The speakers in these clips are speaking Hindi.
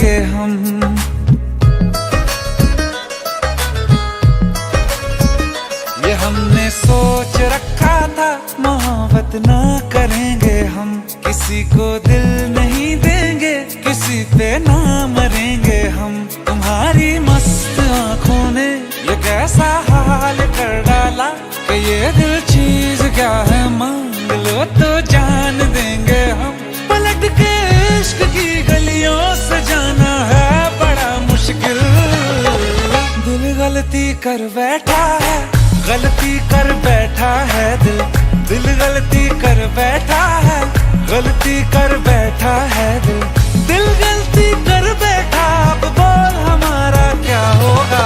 करेंगे हम। ये हमने सोच रखा था, मोहब्बत ना करेंगे हम। किसी को दिल नहीं देंगे, किसी पे ना मरेंगे हम। तुम्हारी मस्त आंखों ने ये कैसा हाल कर डाला कि ये दिल चीज क्या है, मांग लो तो जान देंगे हम। पलट के इश्क की गलियों से जाना है बड़ा मुश्किल। दिल गलती कर बैठा है, गलती कर बैठा है दिल। दिल गलती कर बैठा है, गलती कर बैठा है दिल। दिल गलती कर बैठा, अब बोल हमारा क्या होगा।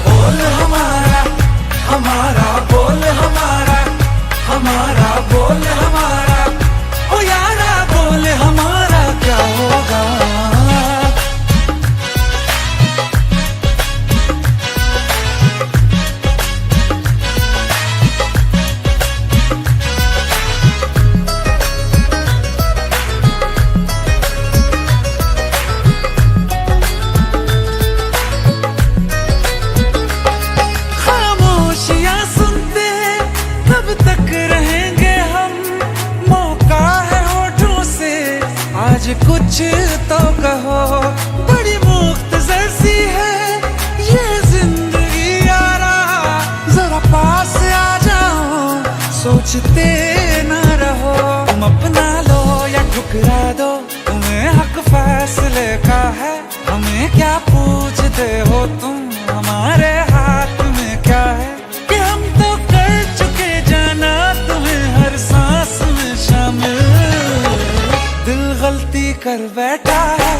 बोल हमारा, हमारा बोल हमारा, हमारा बोल हमारा, ओ यारा बोल हमारा क्या होगा। कुछ तो कहो, बड़ी मुख्तसर सी है ये जिंदगी यारा। जरा पास आ जाओ, सोचते ना रहो। तुम अपना लो या ठुकरा दो, तुम्हें हक फैसले का है। हमें क्या पूछते हो तुम, हमारे हाथ में क्या है। कि हम तो कर चुके जाना तुम्हें हर सांस में शामिल। दिल गलती कर बैठा है,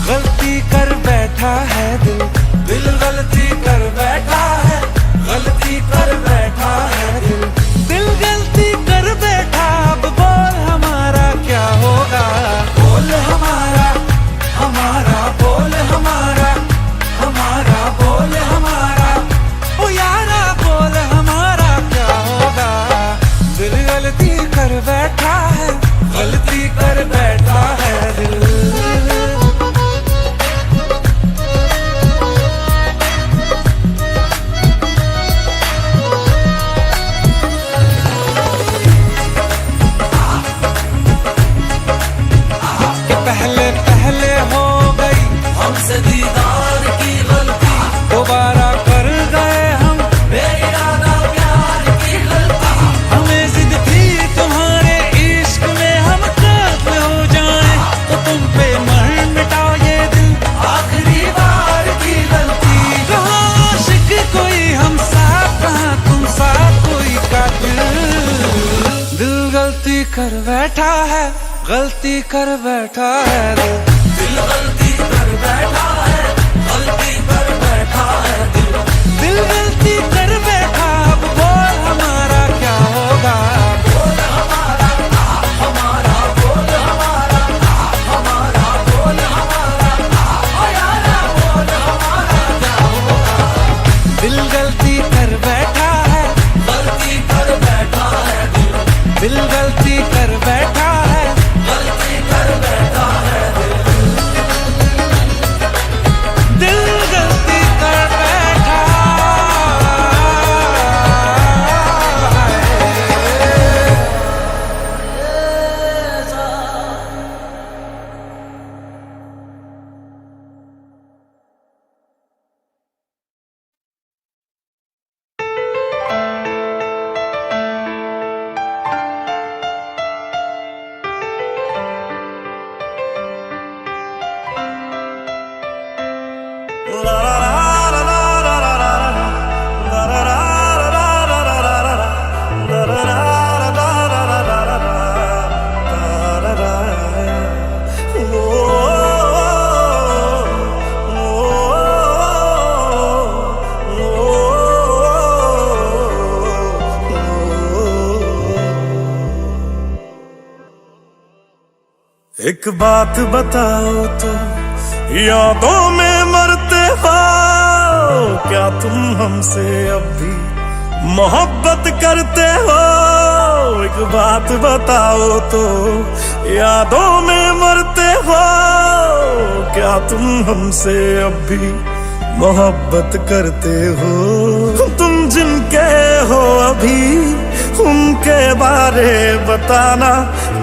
गलती कर बैठा है दिल। दिल गलती कर बैठा है, गलती कर बैठा है दिल। दिल गलती कर बैठा, अब बोल हमारा क्या होगा। बोल हमारा, हमारा बोल हमारा, हमारा बोल हमारा, ओ यारा बोल हमारा क्या होगा। दिल गलती कर बैठा है, गलती कर बैठा है दिल। पहले पहले हो गई हमसे दीदार की गलती, दोबारा कर गए हम बेइरादा प्यार की गलती। हमें जिद थी तुम्हारे इश्क में हम कब हो जाएं, तो तुम पे मर मिटाओ ये दिल आखिरी बार की गलती। कहाँ आशिक कोई हम साथ, कहाँ तुम साथ कोई कातिल। दिल गलती कर बैठा है, गलती कर बैठा है दिल। दिल गलती कर बैठा है, गलती कर बैठा है दिल। दिल गलती कर बैठा, अब बोल हमारा क्या होगा। बोल हमारा, हमारा बोल हमारा, हमारा बोल हमारा, ओ यारा बोल हमारा क्या होगा। दिल गलती कर बैठा है, गलती कर बैठा है दिल। दिल गलती कर बैठा है, गलती कर बैठा है दिल। दिल गलती कर बैठा एक बात बताओ तो, यादों में मरते हो क्या तुम हमसे अब भी मोहब्बत करते हो। एक बात बताओ तो, यादों में मरते हो क्या तुम हमसे अब भी मोहब्बत करते हो? तुम जिनके हो अभी उनके बारे बताना,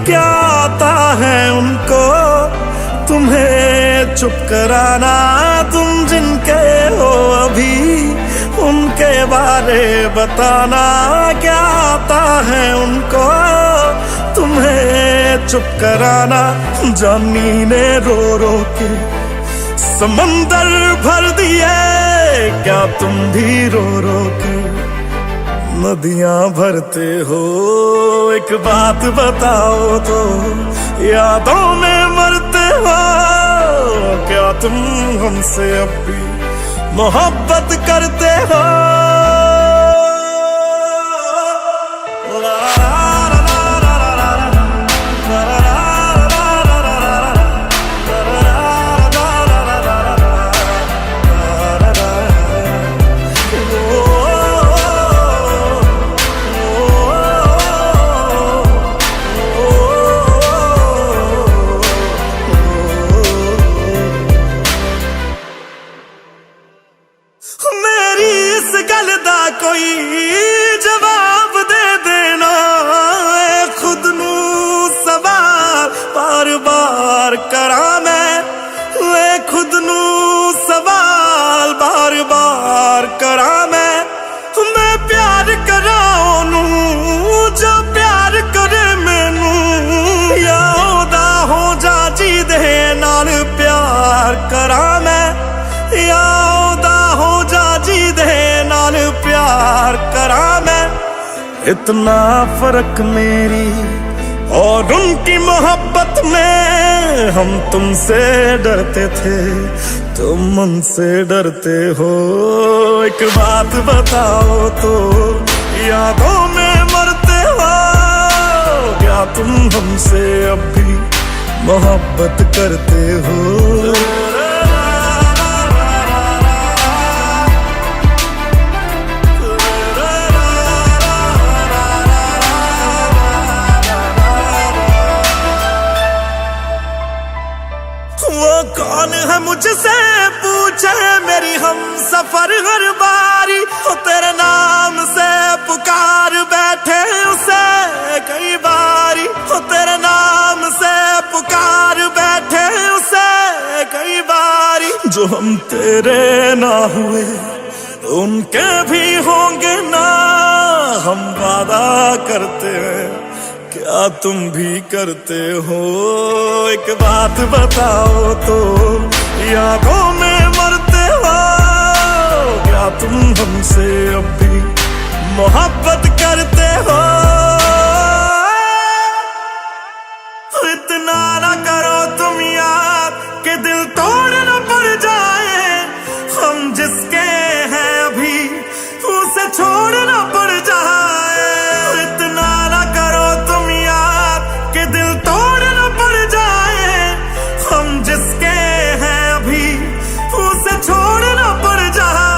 क्या आता है उनको तुम्हें चुप कराना? तुम जिनके हो अभी उनके बारे बताना, क्या आता है उनको तुम्हें चुप कराना? जानी ने रो रो के समंदर भर दिए, क्या तुम भी रो रो के नदियां भरते हो? एक बात बताओ तो, यादों में मरते हो क्या तुम हमसे अब भी मोहब्बत करते हो? कोई जवाब दे देना, खुद नू सवाल बार बार करा मैं, खुद नू सवाल बार बार करा मैं प्यार करा ओनू जो प्यार करे मैनू, या ओदा हो जा जी दे नाल प्यार करा मैं, या ओदा हो जा जी दे नाल प्यार करा मैं। इतना फर्क मेरी और उनकी मोहब्बत में, हम तुमसे डरते थे तुम उनसे डरते हो। एक बात बताओ तो, यादों में मरते हो क्या तुम हमसे अब भी मोहब्बत करते हो? कौन है मुझसे पूछे मेरी हम सफर हर बारी, हो तेरे नाम से पुकार बैठे उसे कई बारी, हो तेरे नाम से पुकार बैठे उसे कई बारी। जो हम तेरे ना हुए उनके भी होंगे ना, हम वादा करते हैं क्या तुम भी करते हो? एक बात बताओ तो, यादों में मरते हो क्या तुम हमसे अब भी मोहब्बत करते हो? इतना ना करो तुम याद कि दिल तोड़ न पड़ जाए, हम जिसके हैं अभी उसे छोड़ न पड़ जाए। इतना ना करो तुम याद कि दिल तोड़ न पड़ जाए, हम जिसके हैं अभी उसे छोड़ न पड़ जाए।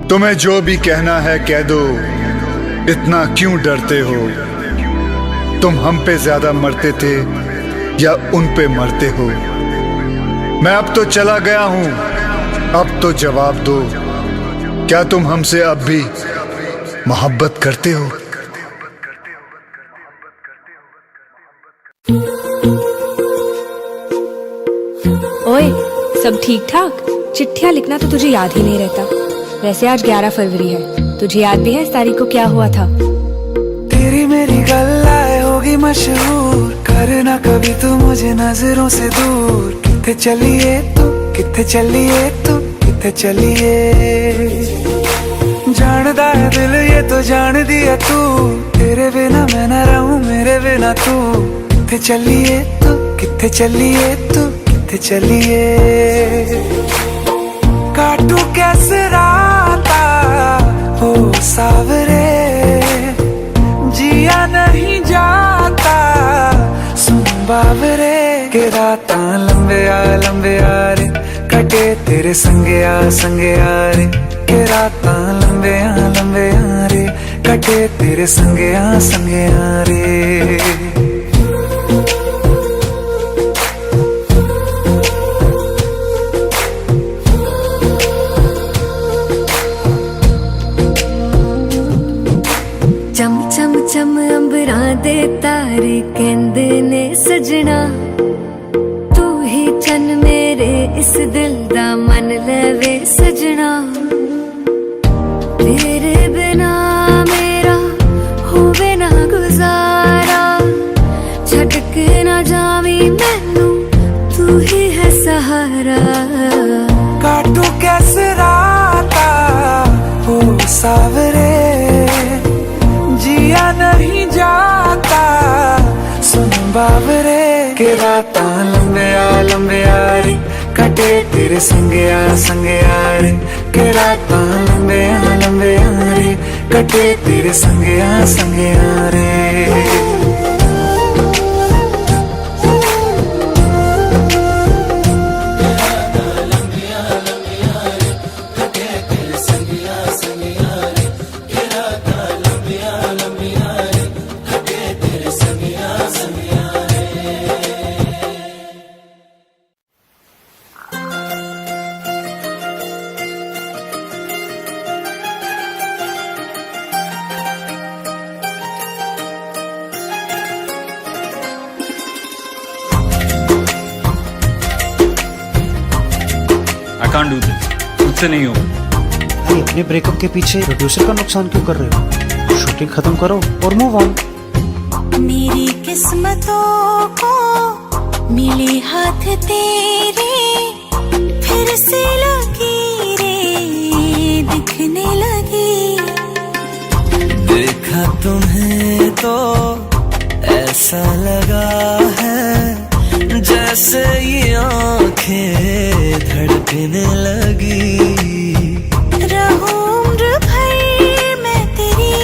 तुम्हें जो भी कहना है कह दो, इतना क्यों डरते हो? तुम हम पे ज्यादा मरते थे या उन पे मरते हो? मैं अब तो चला गया हूं, अब तो जवाब दो, क्या तुम हमसे अब भी मोहब्बत करते हो? ओए, सब ठीक ठाक? चिट्ठियां लिखना तो तुझे याद ही नहीं रहता। वैसे आज 11 फरवरी है, तुझे याद भी है इस तारीख को क्या हुआ था? तेरी मेरी गल्लाए होगी मशहूर, करना कभी तू मुझे नजरों से दूर। किथे चलिए तू, किथे चलिए तू, किथे चलिए। जानदा है दिल ये तो जान दिया तू, तेरे बिना मैं न रहूं मेरे बिना तू। किथे चलिए तू, किथे चलिए तू, किथे किथे चलिए, काटू कैसे राता हो सावरे, जिया नहीं जाता सुन बावरे, के राता लंबे आ रे, कटे तेरे संगे आ रे, के राता लंबे आ रे, कटे तेरे संगे आ रे। चम चम चम अंबरां दे तारे कहंदे ने सजना, तू ही चन मेरे इस दिल दा मन लवे सजना, तेरे बिना मेरा होवे ना गुजारा, छटक ना जावी मैनू तू ही है सहारा, काटू कैसे राता हो सावरे, जिया नहीं जाता सुन बावरे, के राता लंबे आ रे, कटे तेरे संगे आ रे, के राता लंबे आ रे, कटे तेरे संगे आ रे। I can't do this. मुझसे नहीं होगा। भाई अपने ब्रेकअप के पीछे प्रोड्यूसर का नुकसान क्यों कर रहे हो? शूटिंग खत्म करो और मूव ऑन। मेरी किस्मतों को मिले हाथ तेरे, फिर से लकीरें दिखने लगी। देखा तुम्हें तो ऐसा लगा है जैसे ये आंखें धड़कने लगी। रहूं उम्र भर मैं तेरी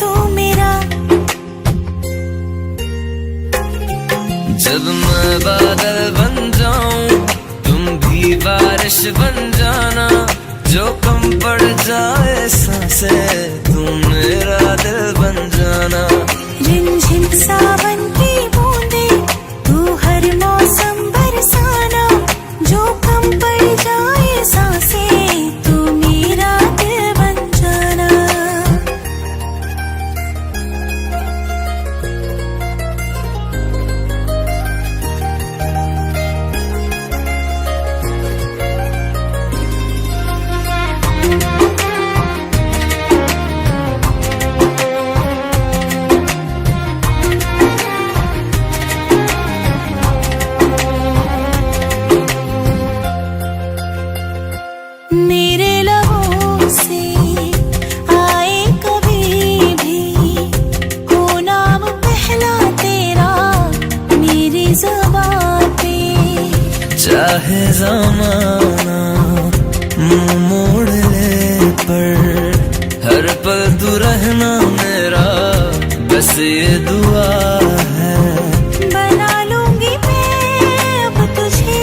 तू मेरा, जब मैं बादल बन जाऊं तुम भी बारिश बन जाना, जो कम पड़ जाए सांसें तुम मेरा दिल बन जाना। रिमझिम सावन की बूंदे तू हर मौसम बरसाना, जो कम पड़ जाए सांसें तू मेरा दिल बन जाना। मेरे लबों से आए कभी भी हो नाम पहला तेरा मेरी ज़ुबान पे, चाहे ज़माना मुंह मोड़ ले पर हर पल तू रहना मेरा, बस ये दुआ है। बना लूंगी मैं अब तुझे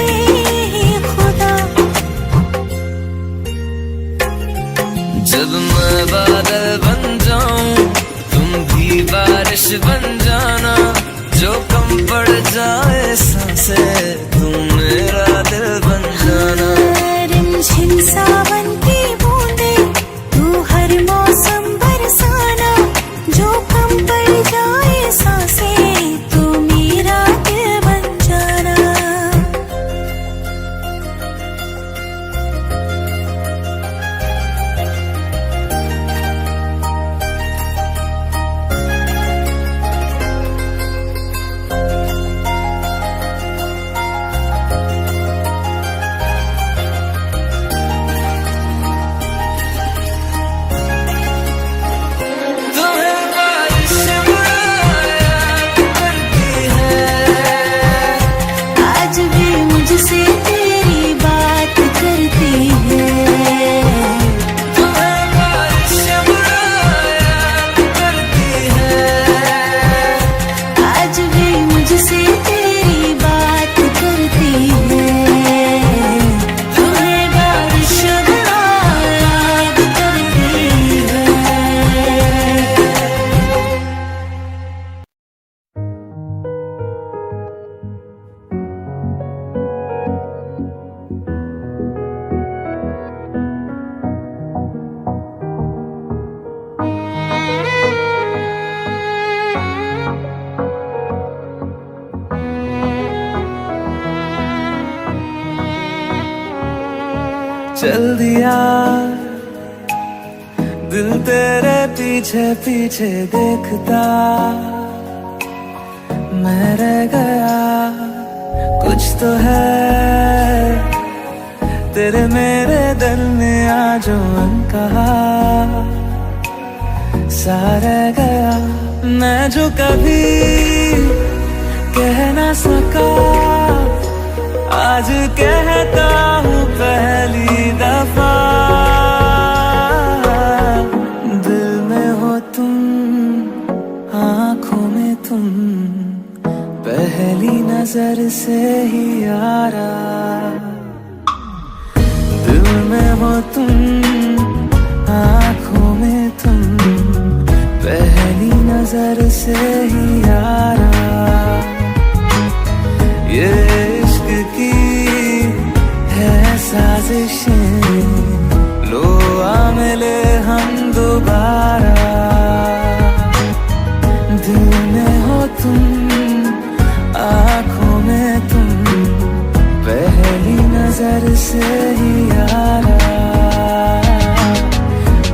ही खुदा, जब मैं बादल बन जाऊं तुम भी बारिश बन जाना, जो कम पड़ जाए सांसें तुम मेरा दिल बन जाना। रिमझिम सावन की बूंदे तू हर मौसम बरसाना, जो कम पड़ जाए सांसें तू मेरा दिल बन जाना। चल दिया, दिल तेरे पीछे पीछे देखता मैं रह गया। कुछ तो है तेरे मेरे दरमिया जो अनकहा सा रह गया। मैं जो कभी कह ना सका आज कहता हूँ पहली दफा। दिल में हो तुम, आँखों में तुम, पहली नजर से ही यारा। दिल में हो तुम, आँखों में तुम, पहली नजर से ही यारा। ये इश्क की है साजिशें, लो आ मिले हम दोबारा। दिल में हो तुम, आँखों में तुम, पहली नजर से ही यारा।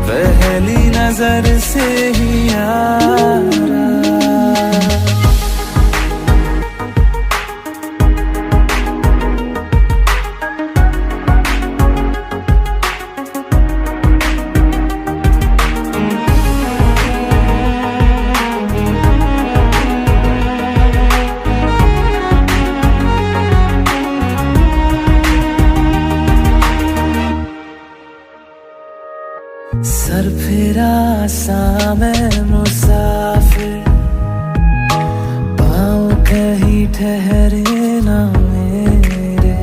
पहली नजर से ही यारा। सर फिरा सा मैं मुसाफिर, पाँव कहीं ठहरे ना मेरे।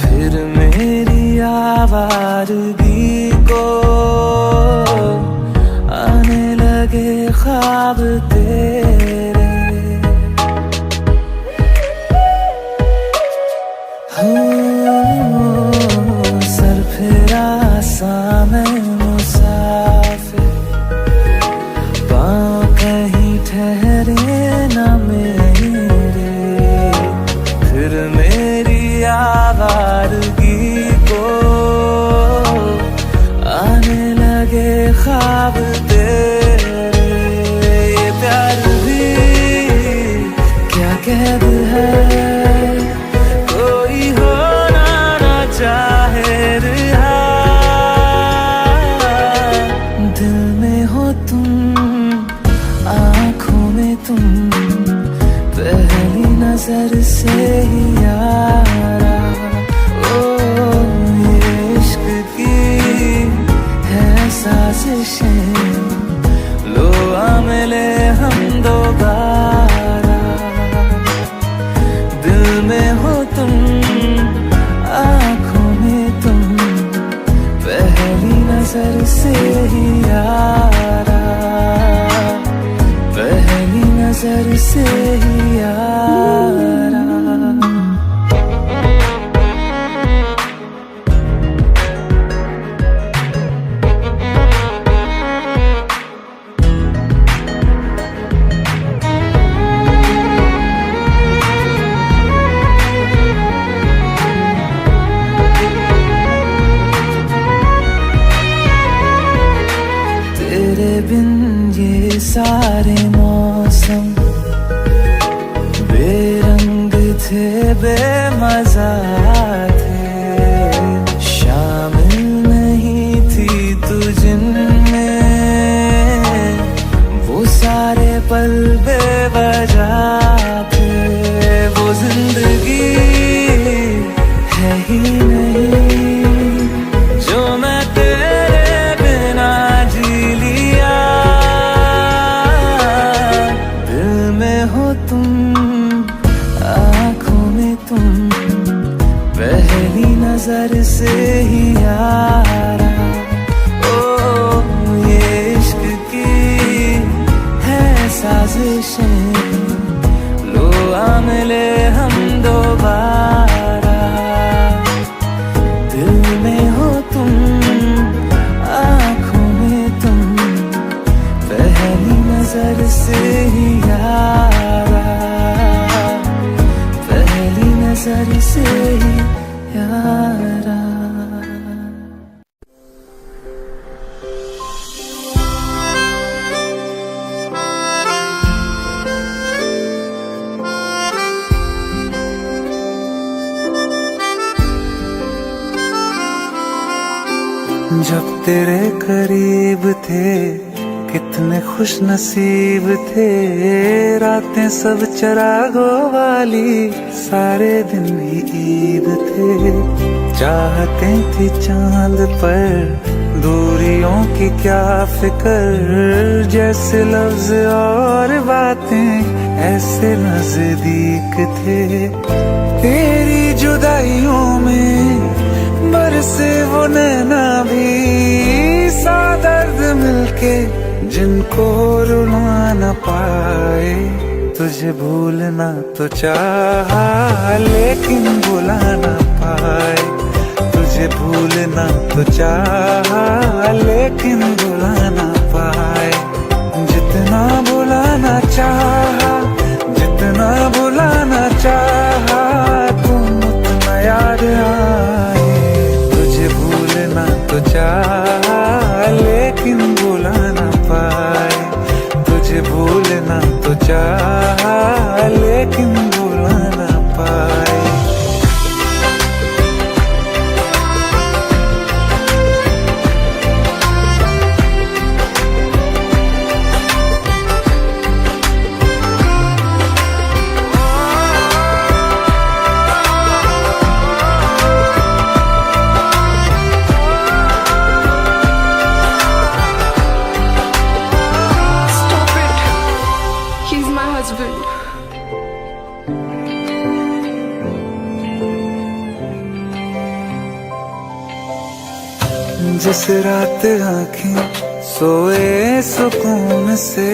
फिर मेरी आवारगी को आने लगे ख्वाब तेरे। सर फिरा सा मैं मुसाफिर, पाँव कहीं ठहरे ना मेरे। फिर मेरी आवारगी को आने लगे ख्वाब तेरे। ये प्यार भी क्या कैद है, कोई होना ना चाहे रिहा। दिल में हो तुम, आँखों में तुम, पहली नजर से ही यारा। ओ ये इश्क की है साजिशें, लो आ मिले हम दोबारा। दिल में हो तुम, आँखों में तुम, पहली नजर से ही यारा। पहली नजर से ही यारा। तेरे बिन ये सारे मौसम बेरंग थे, बेमजा थे। शामिल नहीं थी तू जिनमें, वो सारे पल बेवजह थे। वो जिंदगी है ही नहीं जो मैं तेरे बिना जी लिया। दिल में हो तुम, आँखों में तुम, पहली नजर से ही यारा। ओ ये इश्क की है साजिशें, लो आ मिले हम दोबारा। दिल में हो तुम, आँखों में तुम, पहली नजर से ही यारा। पहली नजर से ही यारा। तेरे करीब थे कितने खुश नसीब थे, रातें सब चरागों वाली सारे दिन ही ईद थे। चाहते थी चांद पर दूरियों की क्या फिक्र, जैसे लफ्ज और बातें ऐसे नजदीक थे। तेरी जुदाइयों में बरसे वो नैना भी, सा दर्द मिलके जिनको रुला न पाए। तुझे भूलना तो चाहा लेकिन भुला न पाए, तुझे भूलना तो चाहा लेकिन भुला न पाए। जितना भुलाना चाहा, जितना भुलाना चाहा, तुम उतना याद आए। तुझे भूलना तो चाहा लेकिन भुला न पाए, तुझे भूलना तो चाहा लेकिन भुला न पाए। He's my husband. जिस रात आँखें सोए सुकून से,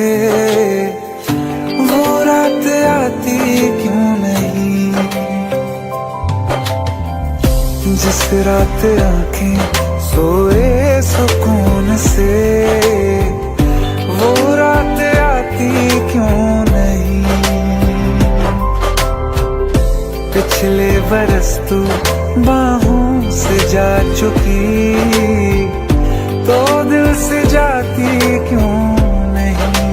वो रात आती क्यों नहीं। जिस रात आँखें सोए सुकून से, वो रात आती क्यों नहीं। पिछले बरस तू बाहों से जा चुकी, तो दिल से जाती क्यों नहीं।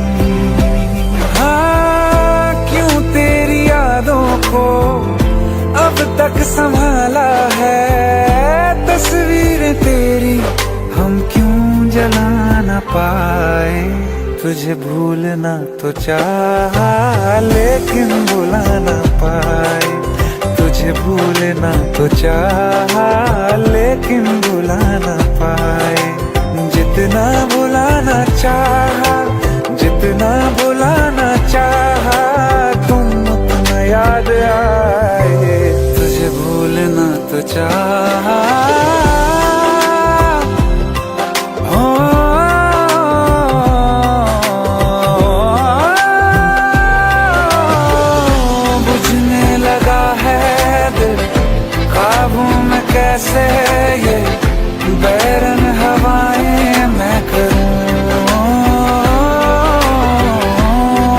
हाँ, क्यों तेरी यादों को अब तक संभाला है, तस्वीर तेरी हम क्यों जला न पाए। तुझे भूलना तो चाहा लेकिन भुला न पाए, तुझे भूलना तो चाहा लेकिन भुला न पाए। जितना भुलाना चाहा, जितना भुलाना चाहा, तुम उतना याद आए। तुझे भूलना तो चाहा, बुझने लगा है दिल काबू में कैसे, ये बैरन हवाएं मैं करूं।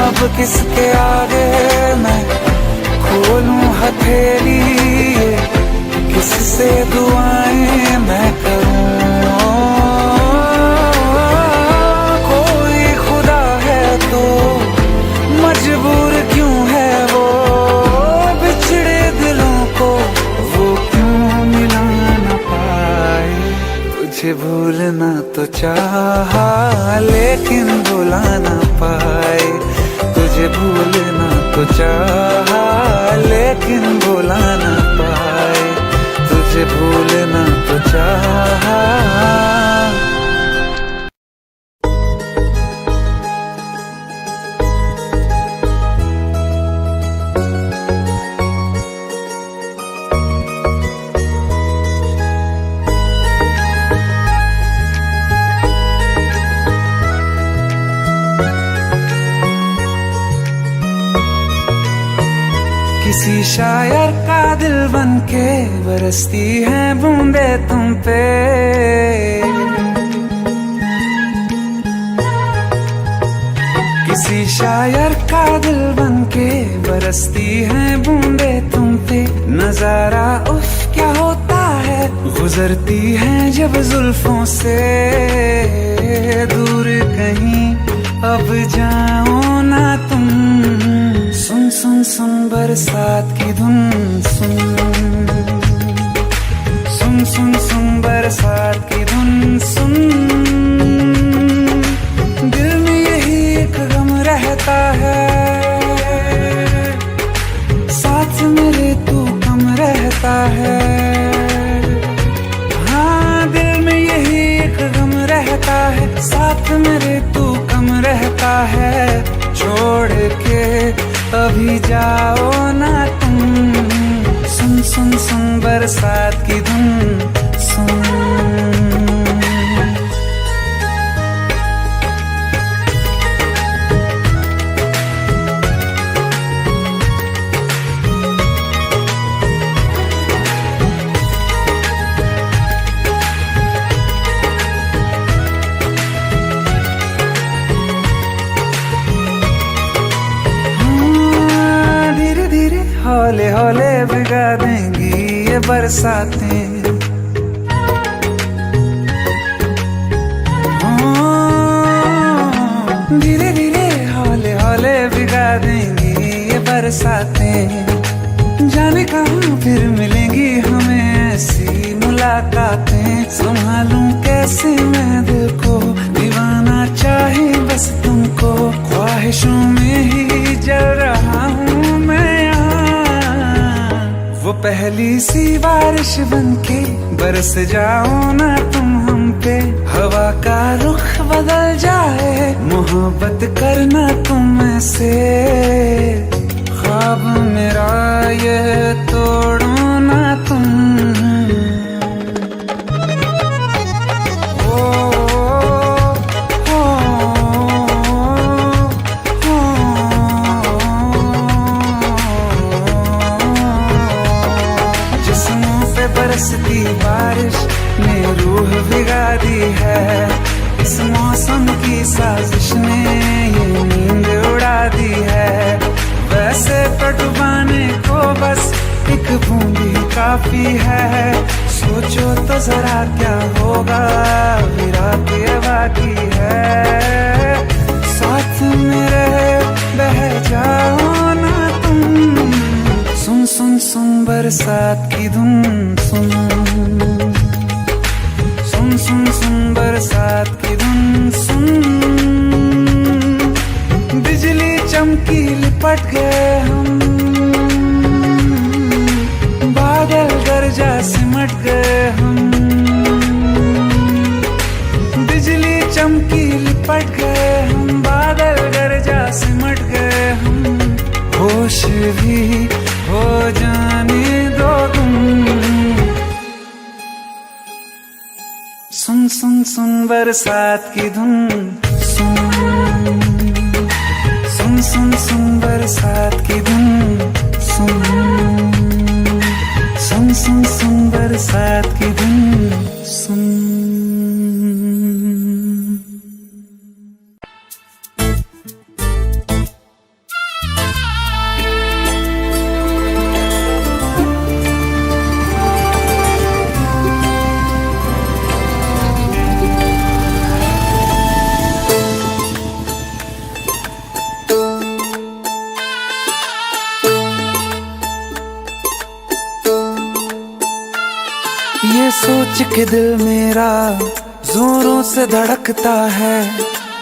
अब किसके आगे मैं खोलूं हथेली, किससे दुआएं मैं करूं। कोई खुदा है तो मजबूर क्यों है वो, बिछड़े दिलों को वो क्यों मिला न पाए। तुझे भूलना तो चाहा लेकिन भुला न पाए, तुझे भूलना तो चाहा लेकिन भुला न पाए, तुझे भूलना तो चाहा। किसी शायर का दिल बनके बरसती है बूंदे तुम पे, किसी शायर का दिल बनके बरसती है बूंदे तुम पे। नजारा उफ क्या होता है, गुजरती है जब जुल्फों से दूर कहीं अब जाओ ना तुम। सुन सुन सुन बरसात की धुन, सुन सुन सुन सुन बरसात की धुन सुन। तू कम रहता है, छोड़ के अभी जाओ ना तुम। सुन सुन सुन बरसात की धुन सुन। हौले हौले भिगा देंगी ये बरसातें। धीरे धीरे हौले हौले भिगा देंगी ये बरसातें। जाने कहाँ फिर मिलेंगी हमें ऐसी मुलाकातें। संभालूं कैसे मैं दिल को, दीवाना चाहे बस तुमको। ख्वाहिशों में ही जल रहा हूँ मैं वो पहली सी बारिश बनके। बरस जाओ ना तुम हम पे, हवा का रुख बदल जाए। मोहब्बत करना तुम ऐसे, ख्वाब मेरा ये तोड़ो ना तुम। बरसती बारिश ने रूह भिगा दी है। इस मौसम की साजिश ने ये नींद उड़ा दी है। वैसे तो डुबाने को बस एक बूंदी काफी है। सोचो तो जरा क्या होगा, अभी रात ये बाकी है। साथ मेरे बह जाओ ना तुम। सुन सुन सुन बरसात की धुन सुन। सुन सुन सुन बरसात की धुन सुन। बिजली चमकी लिपट गए हम, बादल गरजा सिमट गए हम। बिजली चमकी लिपट गए हम, बादल गरजा सिमट गए हम। होश भी हो जाने दो तुम। सुन सुन सुन बरसात की धुन सुन। सुन सुन सुन बरसात की धुन सुन। सुन सुन सुन बरसात की धुन सुन। ये सोच के दिल मेरा जोरों से धड़कता है।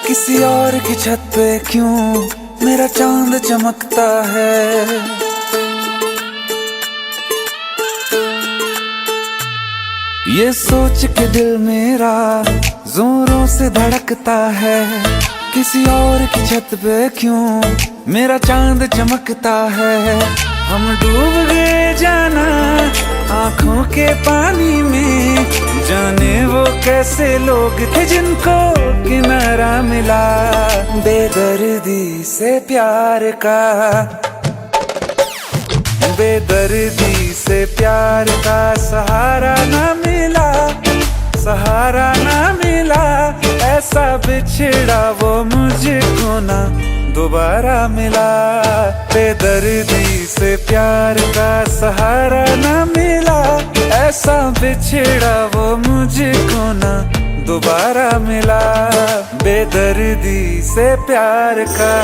किसी और की छत पे क्यों मेरा चांद चमकता है। ये सोच के दिल मेरा जोरों से धड़कता है। किसी और की छत पे क्यों मेरा चांद चमकता है। हम डूब गए जाना आँखों के पानी में। जाने वो कैसे लोग थे जिनको किनारा मिला। बेदर्दी से प्यार का, बेदर्दी से प्यार का सहारा ना मिला। सहारा ना मिला, ऐसा बिछड़ा वो मुझको ना दोबारा मिला। बेदर्दी से प्यार का सहारा ना मिला, ऐसा बिछड़ा वो मुझको ना दोबारा मिला। बेदर्दी से प्यार का।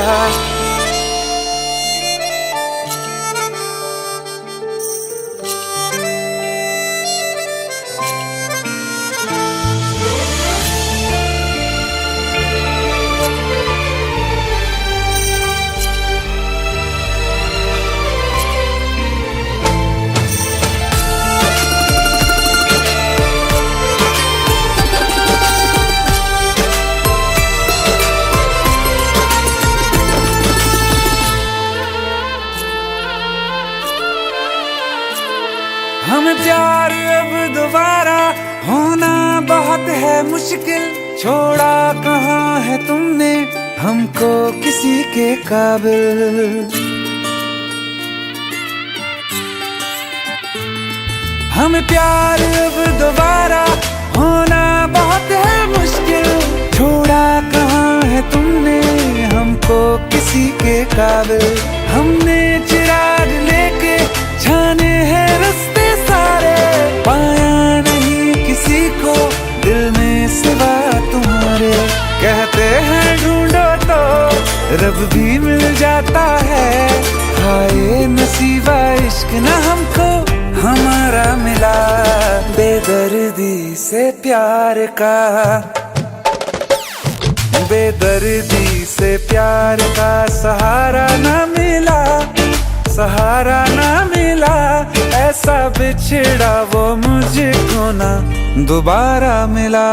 बहुत है मुश्किल, छोड़ा कहाँ है तुमने हमको किसी के काबिल। हमें प्यार अब दोबारा होना बहुत है मुश्किल, छोड़ा कहाँ है तुमने हमको किसी के काबिल। हमने चिराग लेके जाने हैं रास्ते सारे, पाया नहीं किसी को दिल में सिवा तुम्हारे। कहते हैं ढूंढो तो रब भी मिल जाता है, हाय नसीबा इश्क न हमको हमारा मिला। बेदर्दी से प्यार का, बेदर्दी से प्यार का सहारा ना मिला, सहारा ना मिला। ऐसा बिछड़ा वो मुझको ना दोबारा मिला।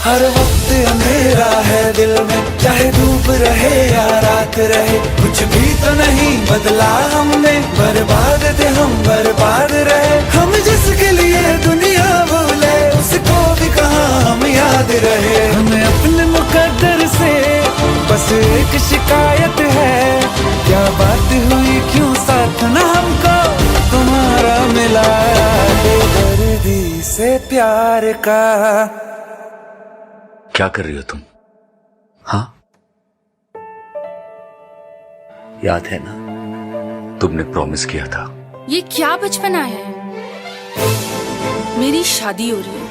हर वक्त अंधेरा है दिल में, चाहे धूप रहे या रात रहे, कुछ भी तो नहीं बदला हमने। बर्बाद थे हम, बर्बाद रहे हम, जिसके लिए दुनिया भूले उसको भी कहाँ हम याद रहे। हमें अपने मुकद्दर से बस एक शिकायत है, क्या बात हुई क्यों साथ न हमको तुम्हारा मिला। बेदर्दी से प्यार का। क्या कर रही हो तुम? हाँ, याद है ना तुमने प्रॉमिस किया था। ये क्या बचपना है, मेरी शादी हो रही है।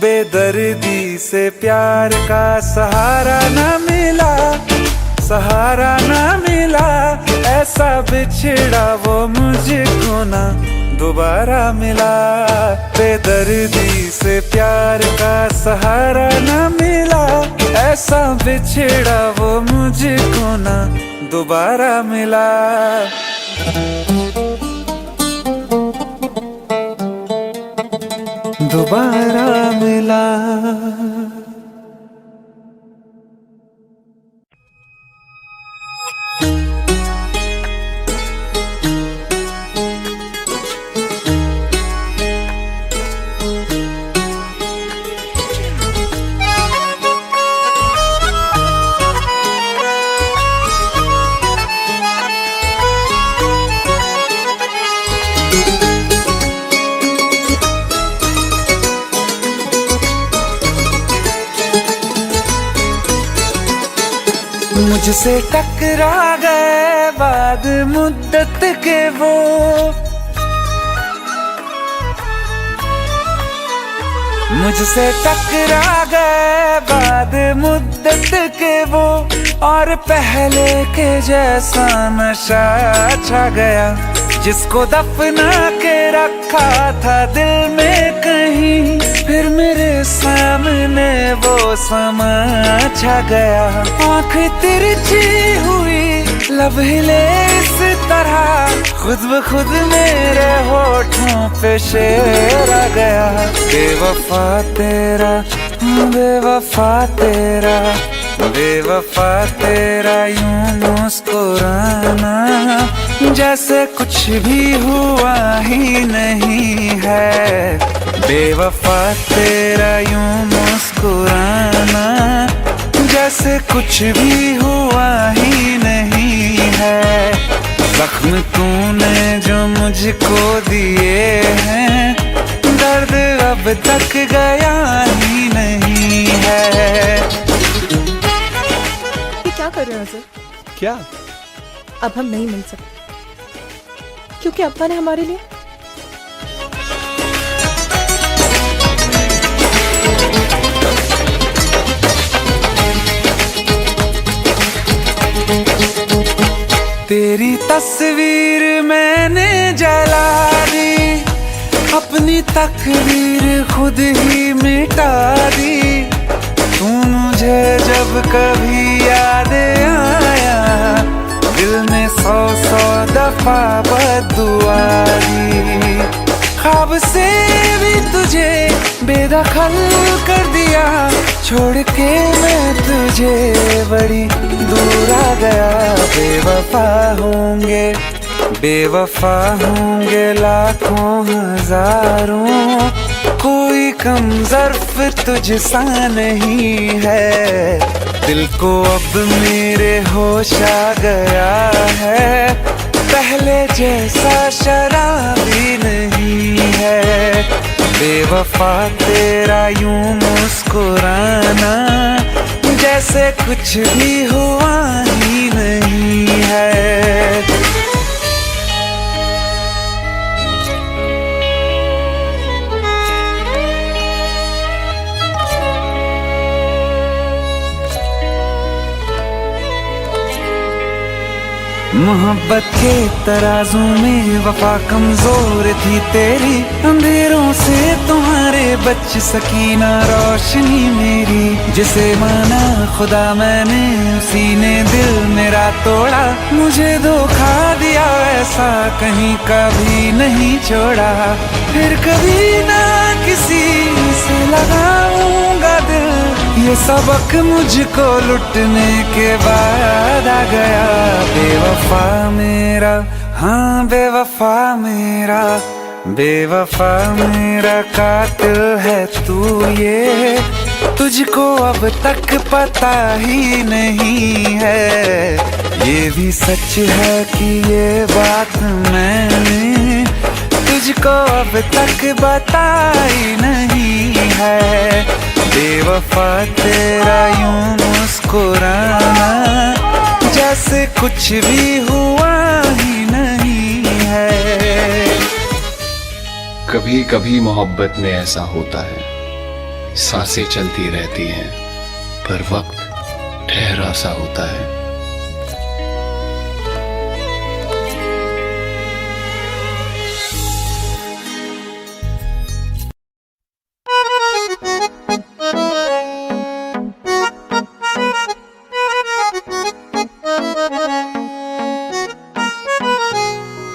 बेदर्दी से प्यार का सहारा न मिला, सहारा न मिला। ऐसा बिछड़ा वो मुझको ना दोबारा मिला। बेदर्दी से प्यार का सहारा न मिला, ऐसा बिछड़ा वो मुझको ना दोबारा मिला। दोबारा मिला। मुझसे टकरा गए बाद मुद्दत के वो, मुझसे टकरा गए बाद मुद्दत के वो, और पहले के जैसा नशा छा गया। जिसको दफना के रखा था दिल में कहीं, फिर मेरे सामने वो समा छा गया। आँख तिरछी हुई, लब हिले इस तरह, खुद ब खुद मेरे होठों पे शेर आ गया। बेवफा तेरा, बेवफा तेरा, बेवफा तेरा यूं मुस्कुराना, जैसे कुछ भी हुआ ही नहीं है। बेवफा तेरा यूं मुस्कुराना, जैसे कुछ भी हुआ ही नहीं है। जख्म तूने जो मुझको दिए हैं, दर्द अब तक गया ही नहीं है। क्या कर रहे हो सर? क्या? अब हम नहीं मिल सकते क्योंकि अब्बा ने हमारे लिए तेरी तस्वीर मैंने जला दी, अपनी तकदीर खुद ही मिटा दी। तू मुझे जब कभी याद आया, दिल ने 100 दफा बदुआ दी। ख्वाब से भी तुझे बेदखल कर दिया, छोड़ के मैं तुझे बड़ी दूर आ गया। बेवफा होंगे लाखों हजारों, कोई कम ज़र्फ तुझसा नहीं है। दिल को अब मेरे होश आ गया है, पहले जैसा शराबी नहीं है। बेवफा तेरा यूं मुस्कुराना, जैसे कुछ भी हुआ ही नहीं है। मोहब्बत के तराजू में वफा कमजोर थी तेरी, अंधेरों से तुम्हारे बच सकी ना रोशनी मेरी। जिसे माना खुदा मैंने उसी ने दिल मेरा तोड़ा, मुझे धोखा दिया ऐसा कहीं कभी नहीं छोड़ा। फिर कभी ना किसी से लगाऊंगा दिल, ये सबक मुझको लुटने के बाद आ गया। बेवफा मेरा, हाँ बेवफा मेरा, बेवफा मेरा कातिल है तू, ये तुझको अब तक पता ही नहीं है। ये भी सच है कि ये बात मैंने तुझको अब तक बताई नहीं है। बेवफा तेरा यूं मुस्कुराना, जैसे कुछ भी हुआ ही नहीं है। कभी कभी मोहब्बत में ऐसा होता है, सांसें चलती रहती हैं पर वक्त ठहरा सा होता है।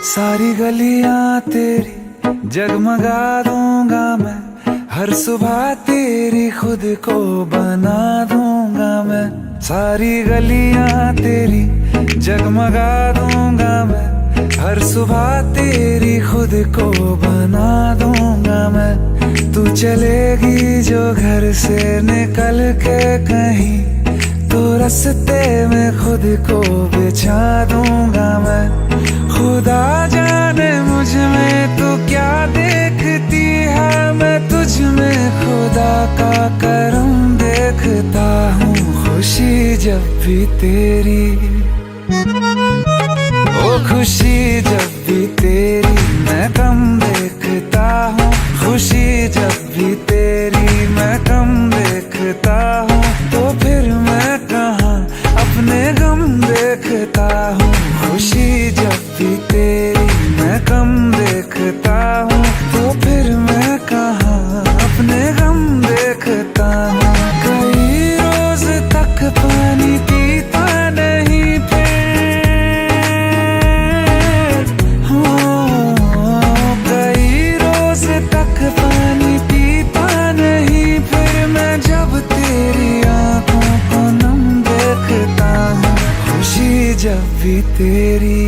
सारी गलियां तेरी जगमगा दूंगा मैं, हर सुबह तेरी खुद को बना दूंगा मैं। सारी गलियां तेरी जगमगा दूंगा मैं, हर सुबह तेरी खुद को बना दूंगा मैं। तू चलेगी जो घर से निकल के कहीं, तो रास्ते में खुद को बिछा दूंगा मैं। खुदा जाने मुझ में तू क्या देखती है, मैं तुझ में खुदा का करम देखता हूँ। खुशी जब भी तेरी, ओ खुशी जब भी तेरी मैं कम देखता हूँ। खुशी जब भी तेरी मैं कम देखता हूँ, तो फिर मैं कहाँ अपने गम देखता हूँ। खुशी जब भी तेरी मैं कम देखता हूँ, तो फिर मैं कहाँ अपने गम देखता हूँ। कई रोज तक पानी पीता नहीं फिर, कई रोज तक पानी पीता नहीं फिर, मैं जब तेरी आंखों को नम देखता हूँ। खुशी जब भी तेरी,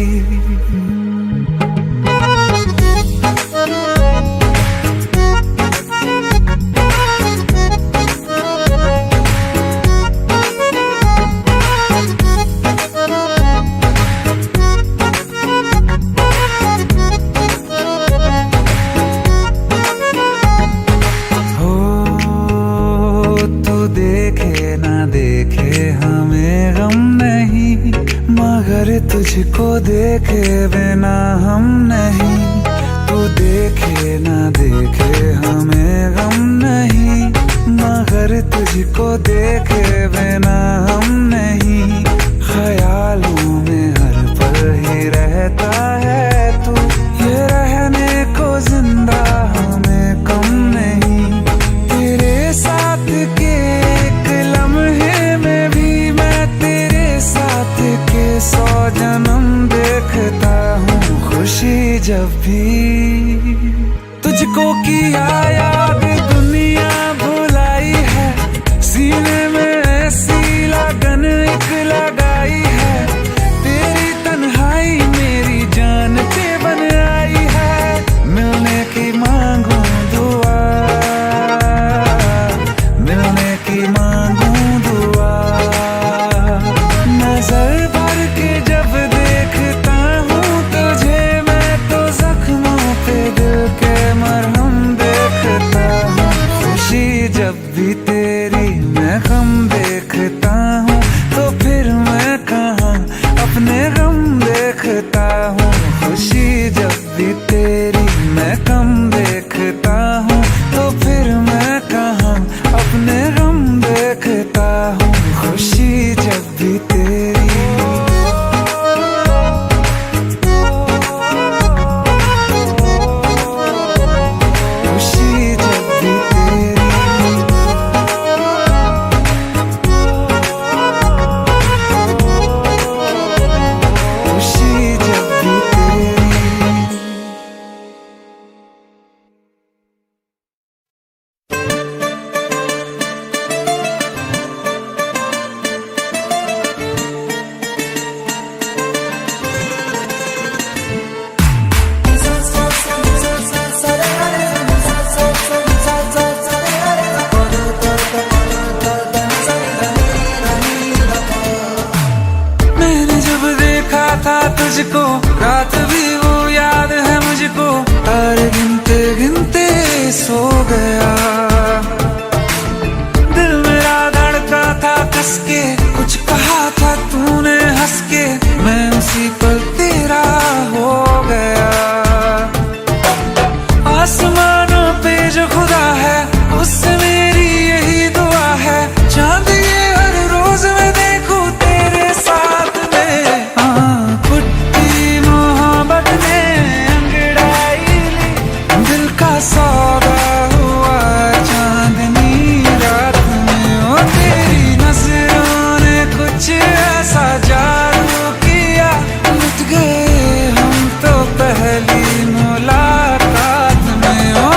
तुझको देखे बिना हम नहीं। तू देखे ना देखे हमें गम नहीं, मगर तुझको देखे बिना हम नहीं। ख्यालों में हर पल ही रहता है तू, ये रहने को जिंदा हमें कम नहीं। तेरे साथ के एक लम्हे में भी मैं तेरे साथ के 100 जन्म जब भी तुझको किया याद दुनिया भुलाई है, सीने में ऐसी लगन एक लगाई है, तेरी तन्हाई मेरी जान पे बन आई है, मिलने की मांगू दुआ, मिलने की मांगू दुआ, नजर भर के जब देखता हूँ तुझे मैं तो जख्मों पे दिल के मरहम देखता हूँ, खुशी जब भी तेरी मैं गम देखता हूँ, तो फिर मैं कहाँ अपने गम देखता हूँ, खुशी जब भी तेरी मैं गम देखता हूँ, तो फिर मैं कहाँ अपने गम देखता हूँ, खुशी जब भी तेरी। तुझको रात भी वो याद है मुझको, तारे गिनते गिनते सो गया, दिल मेरा धड़का था कस के, कुछ कहा था तूने हंस के, मैं उसी पल तेरा हो गया, आसमानों पे जो खुदा है उससे मेरी यही दुआ है, चांद ये हर रोज मैं देखूं तेरे साथ में, सौदा हुआ चांदनी रात में, ओ तेरी नजरों ने कुछ ऐसा जादू किया, लुट गए हम तो पहली मुलाकात में, ओ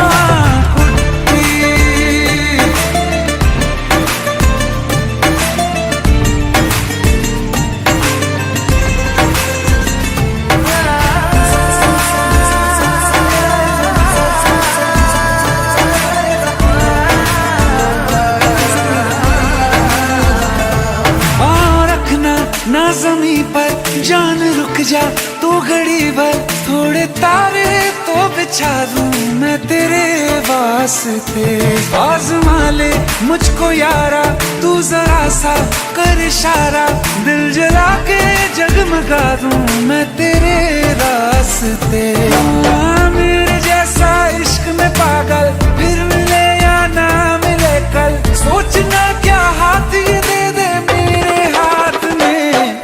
ना ज़मीं पर जान रुक जा तू घड़ी भर, थोड़े तारे तो बिछा दूं मैं तेरे वास्ते, आज़मा ले मुझको यारा तू जरा सा कर इशारा, दिल जला के जगमगा दूं मैं तेरे रास्ते, मेरे जैसा इश्क में पागल फिर मिले या ना मिले कल, सोचना क्या हाथ ये दे दे मेरे हाथ में,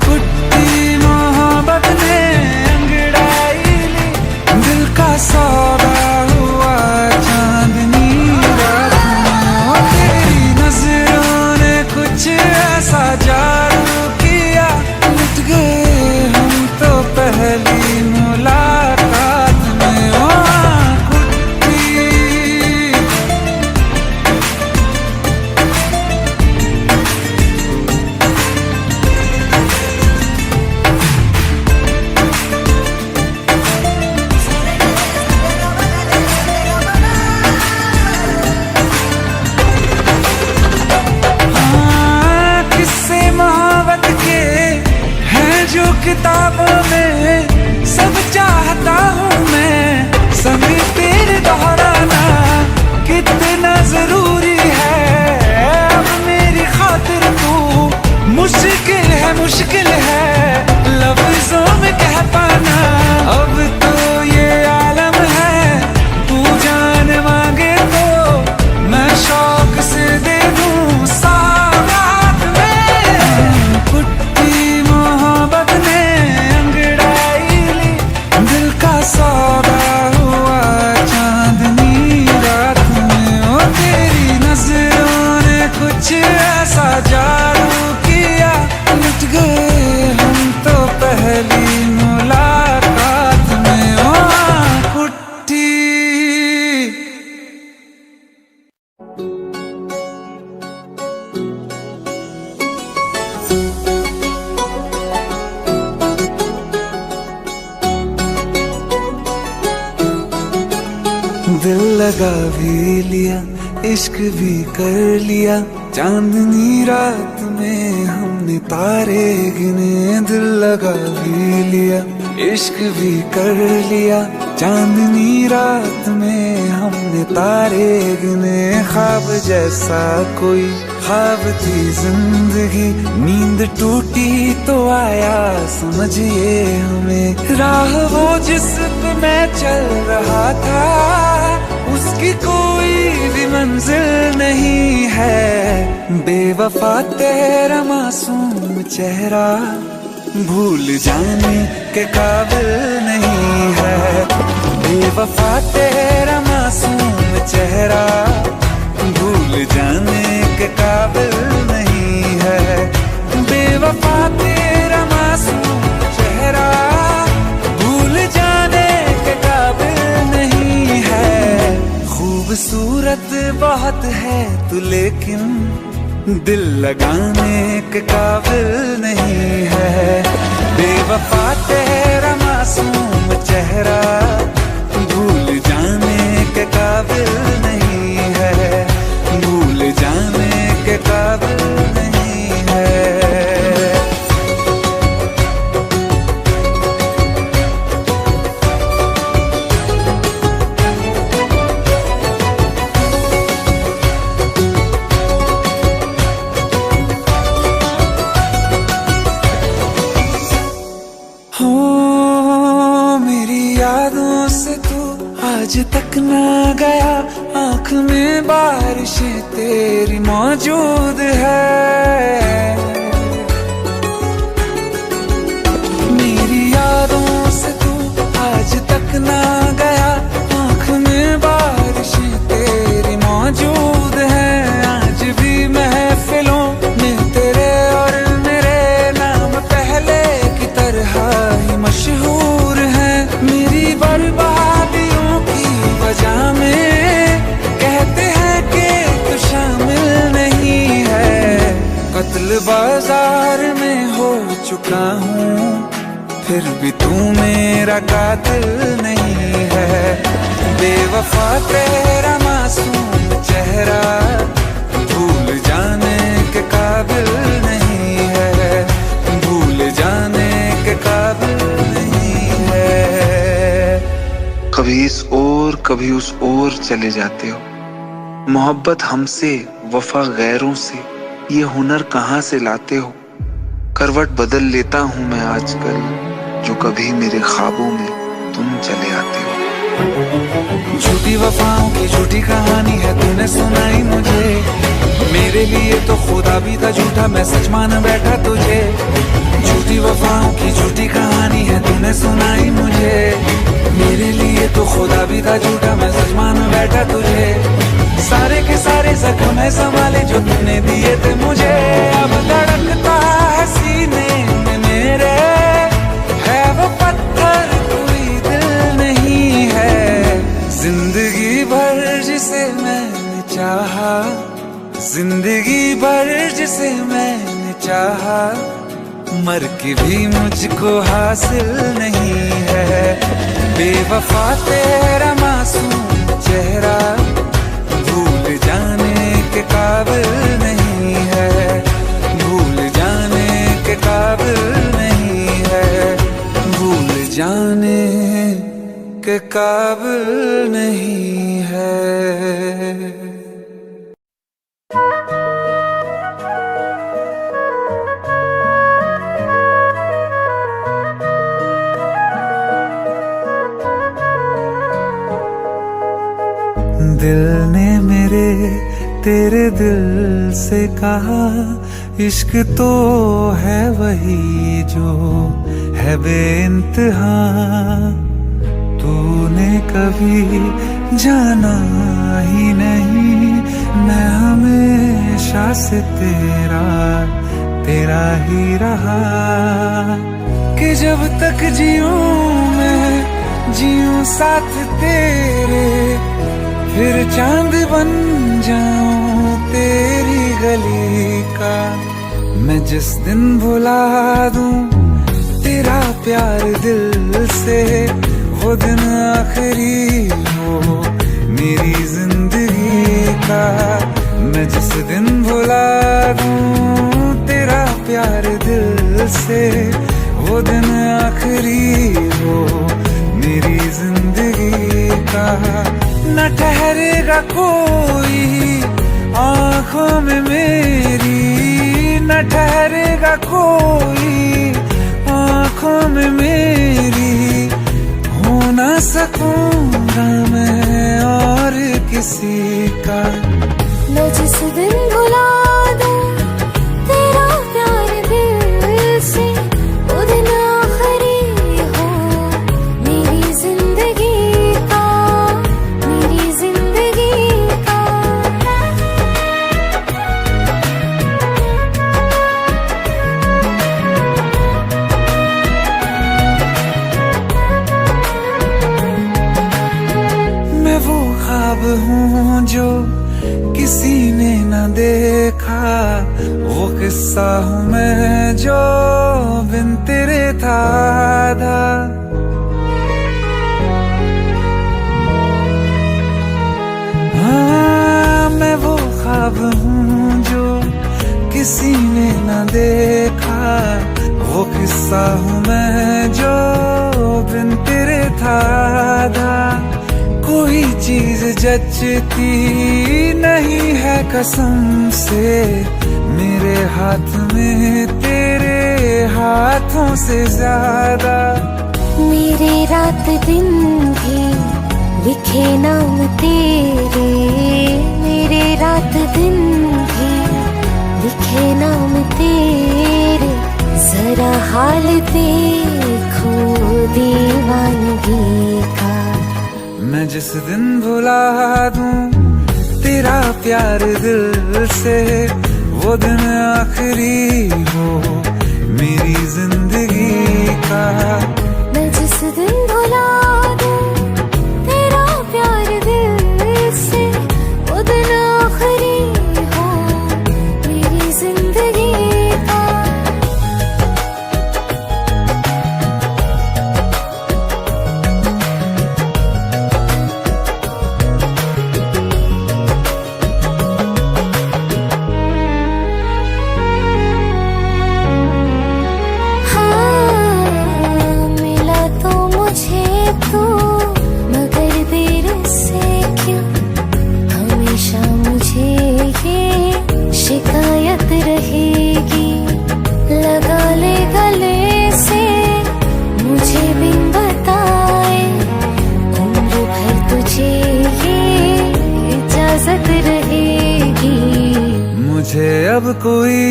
कुट्टी मोहब्बत ने अंगड़ाई ली, दिल का सौदा हुआ चांदनी रात में, ओ तेरी नजरों ने कुछ ऐसा जादू किया, लुट गए हम तो पहली मुलाकात में, ओ कुट्टी दिल लगा भी लिया, इश्क भी कर लिया, चांदनी रात में हमने तारे गिने। दिल लगा भी लिया, इश्क भी कर लिया, चांदनी रात में हमने तारे गिने। ख्वाब जैसा कोई ख्वाब थी जिंदगी, नींद टूटी तो आया समझिए हमें। राह वो जिस पे मैं चल रहा था, उसकी कोई भी मंजिल नहीं है। बेवफा तेरा मासूम चेहरा भूल जाने के काबिल नहीं है। बेवफा तेरा मासूम चेहरा भूल जाने के काबिल नहीं है। बेवफा तेरा मासूम चेहरा भूल जाने के काबिल नहीं है। खूबसूरत बहुत है तू लेकिन दिल लगाने के काबिल नहीं है। बेवफा तेरा मासूम चेहरा भूल जाने के काबिल नहीं है। भूल जाने के काबिल नहीं है। आज तक ना गया, आँख में बारिशें तेरी मौजूद है। मेरी यादों से तू आज तक ना गया, आँख में बारिशें तेरी मौजूद है। आज भी महफिलों में तेरे और मेरे नाम पहले की तरह ही मशहूर है। मेरी बर्बादियों की वजह में कहते हैं कि तू शामिल नहीं है। कत्ल बाजार में हो चुका हूँ, फिर भी तू मेरा कातिल नहीं है। बेवफा तेरा मासूम चेहरा भूल जाने के काबिल नहीं है। भूल जाने के काबिल नहीं है। कभी इस ओर कभी उस ओर चले जाते हो। मोहब्बत हमसे वफा गैरों से, ये हुनर कहाँ से लाते हो। करवट बदल लेता हूँ मैं आजकल, जो कभी मेरे ख्वाबों में तुम चले आते हो। झूठी वफाओं की झूठी कहानी है तूने सुनाई मुझे। मेरे लिए तो खुदा भी था झूठा, मैं सच मान बैठा तुझे। झूठी वफाओं की झूठी कहानी है तूने सुनाई मुझे। मेरे लिए तो खुदा भी था झूठा, मैं सच मान बैठा तुझे। सारे के सारे जख्म है संभाले जो तूने दिए थे मुझे। अब धड़कता है सीने में मेरे, है वो पत्थर कोई दिल नहीं है। जिंदगी भर जिसे मैंने चाहा, जिंदगी भर जिसे मैंने चाहा, मर के भी मुझको हासिल नहीं है। बेवफा तेरा मासूम चेहरा भूल जाने के काबिल नहीं है। भूल जाने के काबिल नहीं है। भूल जाने के काबिल नहीं है। दिल ने मेरे तेरे दिल से कहा, इश्क तो है वही जो है बेइंतहा। तूने कभी जाना ही नहीं, मैं हमेशा से तेरा ही रहा। कि जब तक जीऊं मैं जीऊं साथ तेरे, फिर चांद बन जाऊं तेरी गली का। मैं जिस दिन भुला दूं तेरा प्यार दिल से, वो दिन आखिरी हो का। मैं जिस दिन भुला दूं तेरा प्यार दिल से, वो दिन आखिरी हो मेरी जिंदगी का। न ठहरेगा कोई आंखों में मेरी, न ठहरेगा कोई आंखों में मेरी। हो ना सकूंगा मैं और किसी का। मैं जिस दिन भुला दूं तेरा प्यार दिल से, वो दिन आखिरी हो मेरी जिंदगी का, मेरी जिंदगी का। मैं वो ख्वाब हूँ जो किसी ने न देखा, वो किस्सा हूँ मैं जो बिन तेरे था आधा। हाँ, मैं वो ख्वाब हूँ जो किसी ने न देखा, वो किस्सा हूँ मैं जो बिन तेरे था आधा। कोई चीज जचती नहीं है कसम से, मेरे हाथ में तेरे हाथों से ज्यादा। मेरे रात दिन भी लिखे नाम तेरे, मेरे रात दिन भी लिखे नाम तेरे। जरा हाल देखो दीवानगी का। मैं जिस दिन भुला दूं तेरा प्यार दिल से, वो दिन आखिरी हो मेरी जिंदगी का। मैं जिस दिन भुला दूं तेरा प्यार दिल से, वो दिन आखिरी हो मेरी जिंदगी का। शिकायत रहेगी, लगा ले गले से मुझे बिन बताए। उम्र भर तुझे ये इजाजत रहेगी। मुझे अब कोई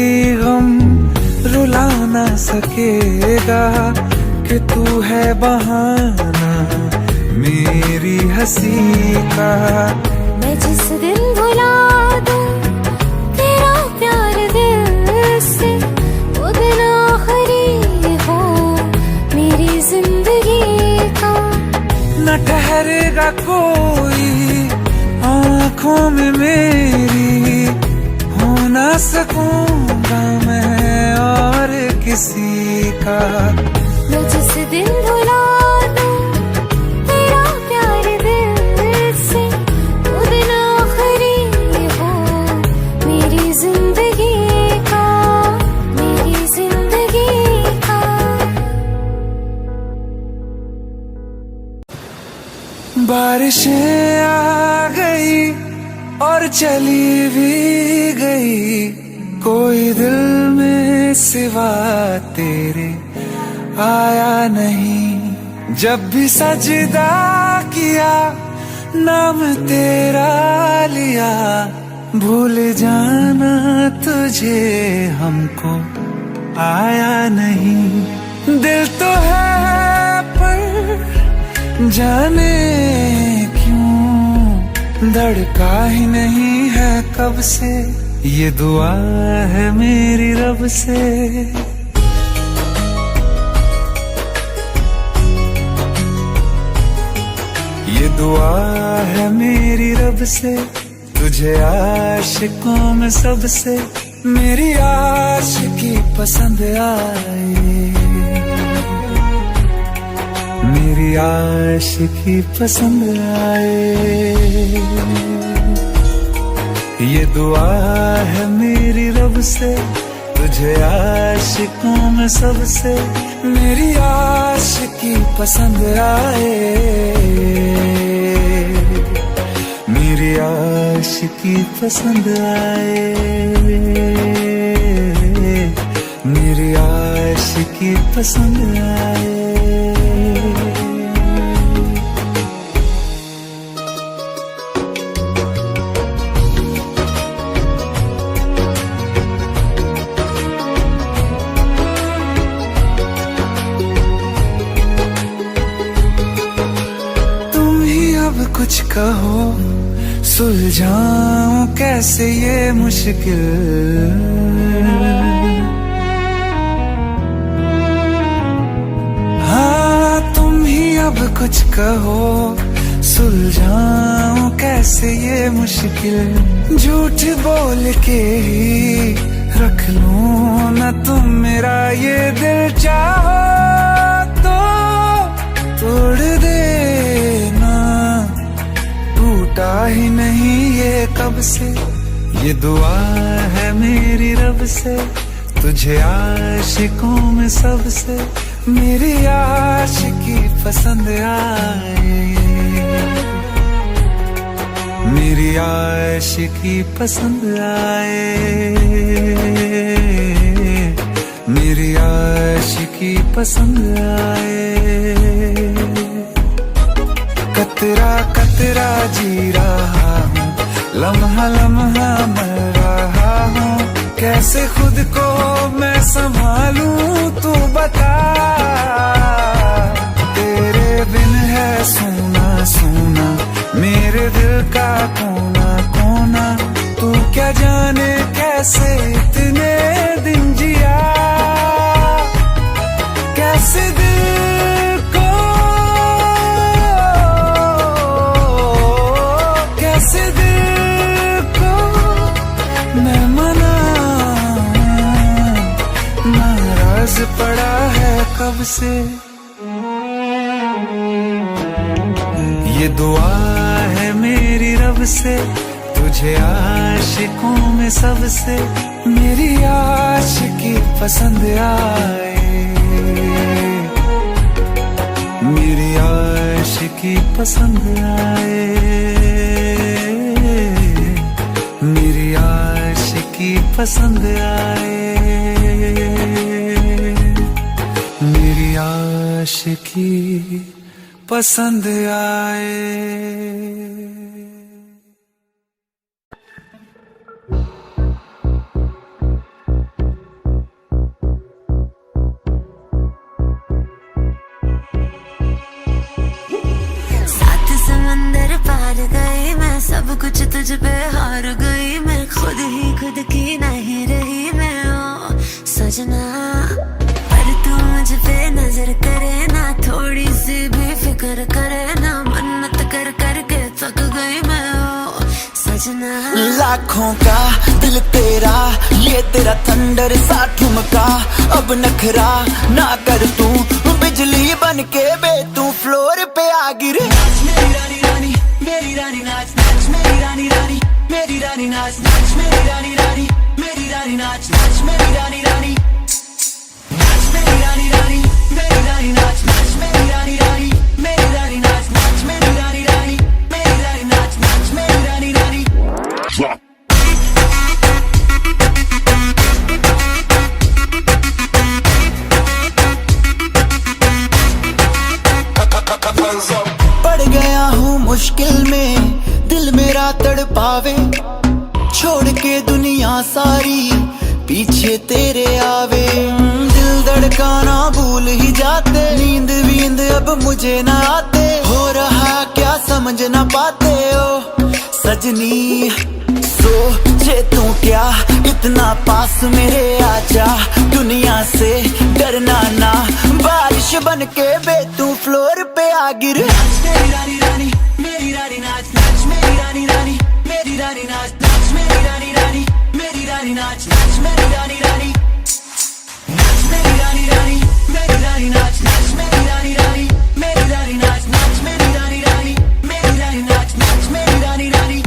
गम रुला ना सकेगा कि तू है बहाना मेरी हंसी का। मैं जिस दिन भुला दूं तेरा प्यार दिल से, वो दिन आखिरी हो मेरी जिंदगी का। न ठहरेगा कोई आंखों में मेरी, हो ना सकूंगा मैं और किसी का। मैं जिस दिन भुला दूं तेरा प्यार दिल से, वो दिन आखिरी हो मेरी जिंदगी का, मेरी जिंदगी का। बारिशें आ गई और चली भी गई, कोई दिल में सिवा तेरे आया नहीं। जब भी सजदा किया नाम तेरा लिया, भूल जाना तुझे हमको आया नहीं। दिल तो है पर जाने क्यों धड़का ही नहीं है कब से, ये दुआ है मेरी रब से। ये दुआ है मेरी रब से, तुझे आशिकों में सबसे मेरी आशिकी पसंद आए, मेरी आशिकी पसंद आए। ये दुआ है मेरी रब से, तुझे आशिकों में सबसे मेरी आशिकी पसंद आए, मेरी आशिकी पसंद आए, मेरी आशिकी पसंद आए। कुछ कहो सुलझाऊं कैसे ये मुश्किल, हाँ तुम ही अब कुछ कहो सुलझाऊं कैसे ये मुश्किल। झूठ बोल के ही रख लूं न तुम मेरा ये दिल, चाहो तो तोड़ देना, टूटा ही नहीं ये कब से। ये दुआ है मेरी रब से, तुझे आशिकों में सबसे मेरी आशिकी पसंद आए, मेरी आशिकी पसंद आए, मेरी आशिकी पसंद आए। कतरा कतरा जी रहा हूँ, लम्हा लम्हा मर रहा हूँ, कैसे खुद को मैं संभालूं तू बता। तेरे बिन है सूना सूना मेरे दिल का कोना कोना, तू क्या जाने कैसे इतने दिन जिया, कैसे दिल को मैं नाराज पड़ा है कब से। ये दुआ है मेरी रब से, तुझे आशिकों में सबसे मेरी आशिकी पसंद आए, मेरी आशिकी पसंद आए, मेरी आशिकी पसंद आए, मेरी आशिकी पसंद आए। सब कुछ तुझ पे हार गई मैं, खुद ही खुद की नहीं रही मैं ओ सजना। पर तू मुझ पे नजर करे ना, थोड़ी सी भी फिक्र करे ना, मन्नत कर करके थक गई मैं ओ सजना। लाखों का दिल तेरा, ये तेरा थंडर सा ठुमका, अब नखरा ना कर तू, बिजली बन के बे तू फ्लोर पे आ गिर। मेरी रानी रानी मेरी रानी नाच नाच, मेरी रानी रानी मेरी रानी नाच नाच, मेरी रानी रानी मेरी रानी नाच नाच, मेरी रानी रानी नाच, मेरी रानी रानी मेरी रानी नाच नाच, मेरी रानी रानी मेरी रानी नाच नाच, मेरी रानी रानी मेरी रानी नाच नाच, मेरी रानी रानी। पड़ गया हूँ मुश्किल में, दिल मेरा तड़पावे, छोड़ के दुनिया सारी पीछे तेरे आवे। दिल धड़काना भूल ही जाते, नींद वींद अब मुझे ना आते, हो रहा क्या समझ ना पाते ओ सजनी। सोचे तू क्या इतना पास मेरे आजा, दुनिया से डरना ना, बारिश बन के बे तू फ्लोर पे आ गिर। मेरी रानी रानी मेरी रानी नाच नाच, मेरी रानी रानी मेरी रानी नाच नाच, मेरी रानी रानी मेरी रानी नाच नाच, मेरी रानी रानी नाच, मेरी रानी रानी मेरी रानी नाच नाच, मेरी रानी रानी मेरी रानी नाच नाच, मेरी रानी रानी मेरी रानी नाच नाच, मेरी रानी रानी।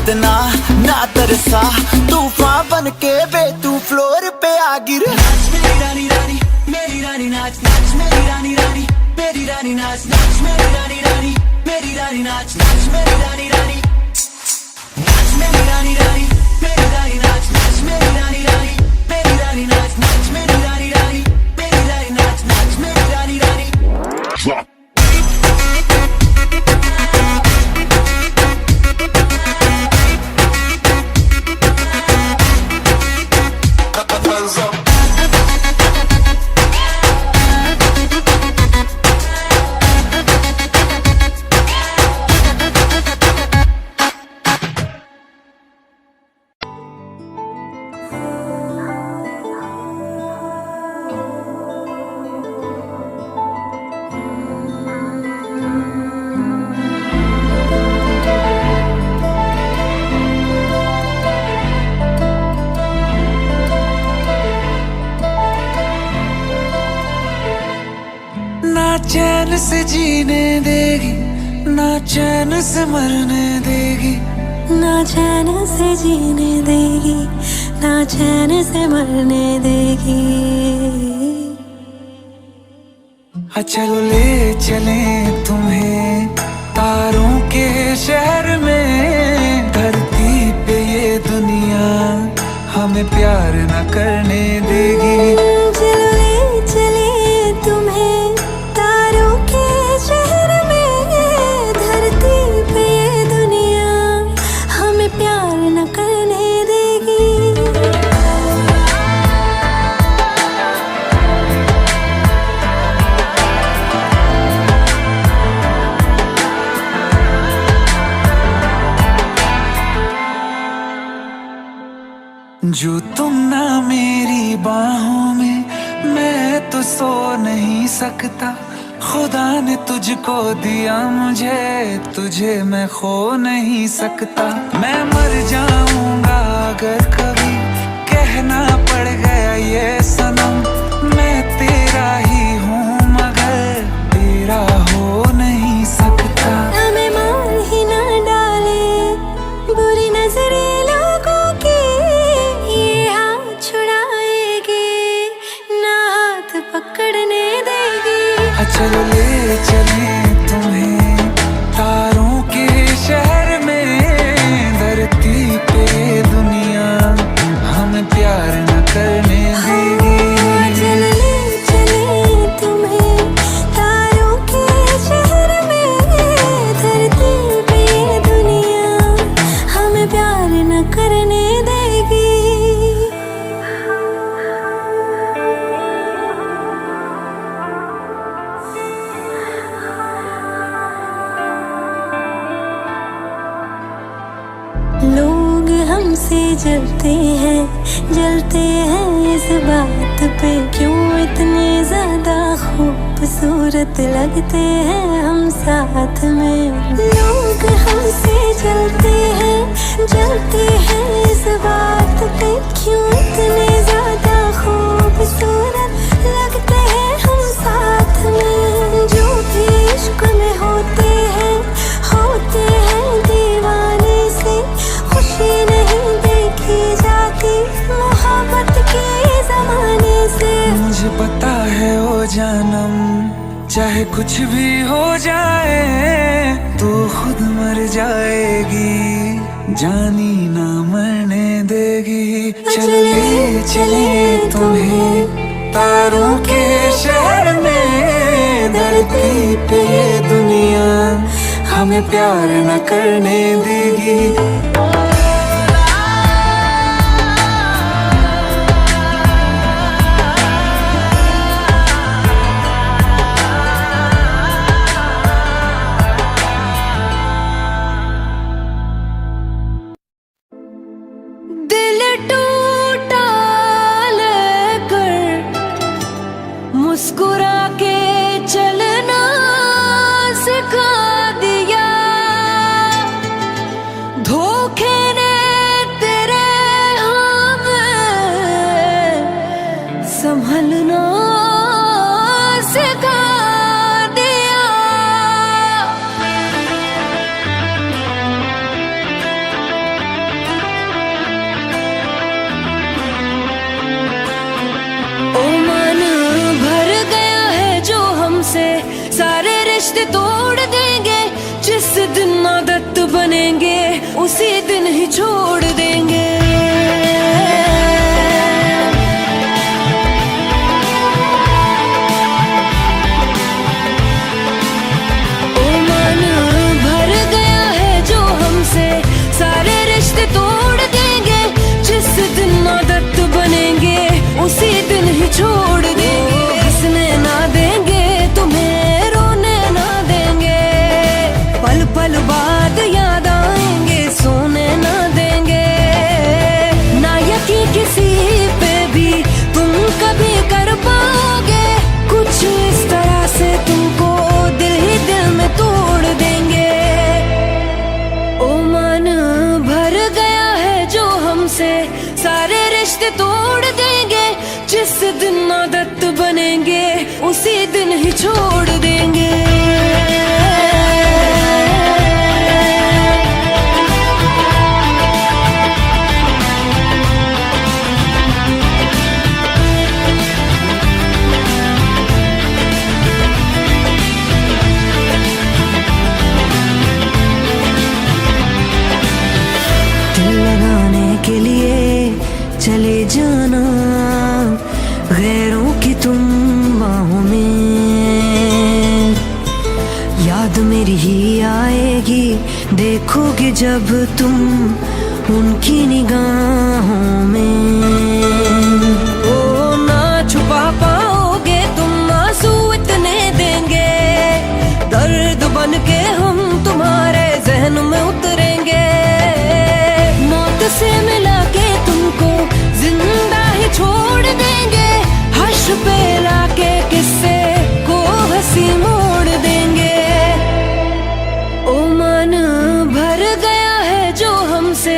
इतना ना तरसा, तूफान बन के बे तू फ्लोर पे आ गिर। नाच मेरी रानी रानी, मेरी रानी नाच नाच मेरी रानी रानी, मेरी रानी नाच नाच मेरी रानी रानी, मेरी रानी नाच नाच मेरी रानी रानी, नाच मेरी रानी रानी, मेरी रानी नाच नाच मेरी रानी रानी, मेरी रानी नाच नाच मेरी रानी रानी, मेरी रानी नाच नाच मेरी रानी रानी। चैन से जीने देगी, ना चैन से मरने देगी, ना चैन से जीने देगी, ना चैन से मरने देगी। चलो ले चले तुम्हें तारों के शहर में, धरती पे ये दुनिया हमें प्यार न करने देगी। चलो ले चले तुम्हें तारों के शहर में, धरती पे ये दुनिया हमें प्यार न करने देगी। जो तुम ना मेरी बाहों में, मैं तो सो नहीं सकता। खुदा ने तुझको दिया मुझे, तुझे मैं खो नहीं सकता। मैं मर जाऊंगा अगर कभी कहना पड़ गया ये सनम, मैं तेरा ही हूँ मगर तेरा हो नहीं सकता। हमें मार ही ना डाले बुरी नजरें लोगों की, ये हाथ छुड़ाएगी ना हाथ पकड़ने देगी। चलो ले चले तुम्हें तारों के शहर में, धरती पे दुनिया हमें प्यार न करने देगी। चलो ले चले तुम्हें तारों के शहर में, धरती पे दुनिया हमें प्यार न करने देगी। लोग हमसे जलते हैं इस बात पे, क्यों इतने ज्यादा खूबसूरत लगते हैं हम साथ में। लोग हमसे जलते हैं इस बात पे, क्यों इतने ज्यादा खूबसूरत लगते हैं हम साथ में। जो भी इश्क में होते हैं दीवाने से, खुशी नहीं देखी जाती मोहब्बत के ज़माने से। मुझे पता है ओ जानम, चाहे कुछ भी हो जाए तू खुद मर जाएगी, जानी ना मरने देगी। चले चले तुम्हें तारों के शहर में, धरती पे दुनिया हमें प्यार न करने देगी। दिल टूटा लेकर मुस्कुरा के चलना सिखा दिया, धोखे ने तेरे हमें संभलना सिखा दिया। रिश्ते तोड़ देंगे, जिस दिन आदत बनेंगे उसी दिन ही छोड़ देंगे। ओ मन भर गया है जो हमसे, सारे रिश्ते तोड़ देंगे, जिस दिन आदत बनेंगे उसी दिन ही छोड़ देंगे। हंसने ना देंगे तुम्हें, रोने ना देंगे, पल पल बाद याद आएंगे, सोने ना देंगे। ना यकीन किसी पे भी तुम कभी कर पाओगे, कुछ इस तरह से तुमको दिल ही दिल में तोड़ देंगे। ओ मन भर गया है जो हमसे, सारे रिश्ते तोड़ देंगे, जिस दिन आदत बनेंगे उसी दिन ही छोड़ देंगे। दिल लगाने के लिए चले जाना गैरों की तुम बाहों में, याद मेरी ही आएगी देखोगे जब तुम उनकी निगाहों में। ओ ना छुपा पाओगे तुम आंसू इतने देंगे, दर्द बन के हम तुम्हारे जहन में उतरेंगे। मौत से मिला के तुमको जिंदा ही छोड़ देंगे, हर्ष पे लाके किस्से को हंसी मोड़ देंगे। ओ मन भर गया है जो हमसे,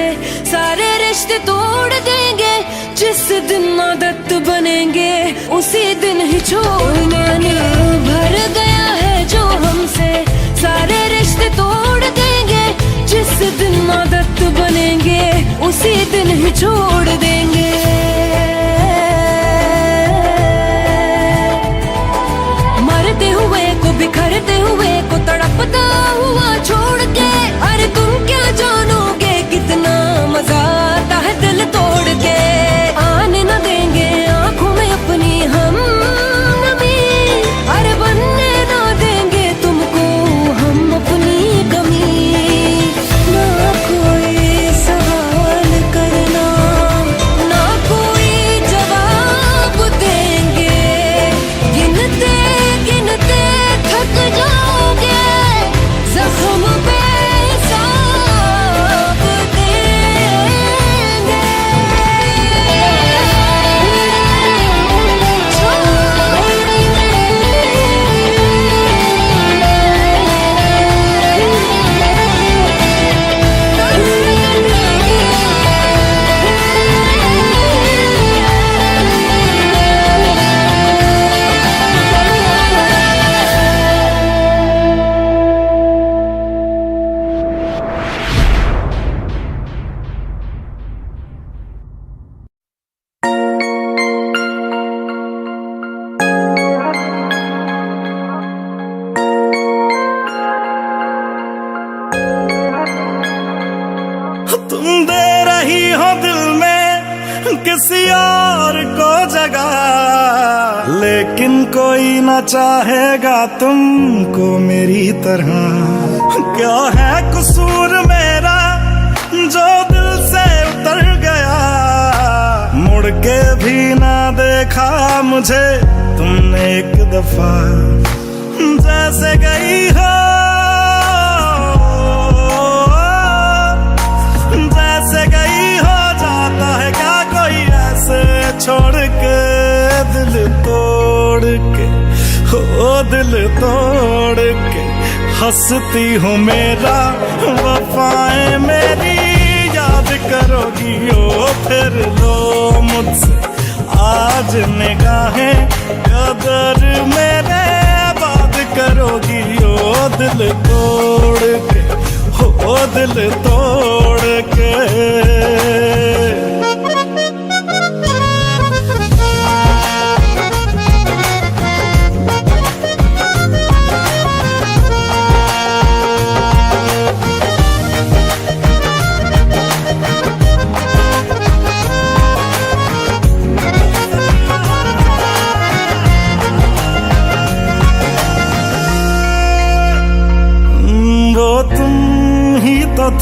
सारे रिश्ते तोड़ देंगे, जिस दिन आदत बनेंगे उसी दिन ही छोड़ देंगे। भर गया है जो हमसे, सारे रिश्ते तोड़ देंगे, जिस दिन आदत बनेंगे उसी दिन ही छोड़ देंगे। मरते हुए को बिखरते हुए को तड़पता हुआ छोड़ के, अरे तुम क्या जानोगे कितना मजा आता है दिल तोड़ के। आने न देंगे आंखों में अपनी हम नमी, अरे बनने ना देंगे तुमको हम अपनी कमी। ना कोई सवाल करना, ना कोई जवाब देंगे, गिनते गिनते थक जाओगे, जख्म पे हिसाब देंगे। तुम दे रही हो दिल में किसी और को जगह, लेकिन कोई न चाहेगा तुमको मेरी तरह। क्या है कसूर मेरा जो दिल से उतर गया, मुड़ के भी ना देखा मुझे तुमने एक दफा। जैसे गई हो जैसे गई हो, जाता है क्या कोई ऐसे छोड़ के, दिल तोड़ के, हो दिल तोड़ के। हंसती हूँ मेरा वफाएं मेरी याद करोगी ओ फिर लो मुझसे आज निगाहें, कदर मेरे बात करोगी ओ दिल तोड़ के, हो दिल तोड़ के।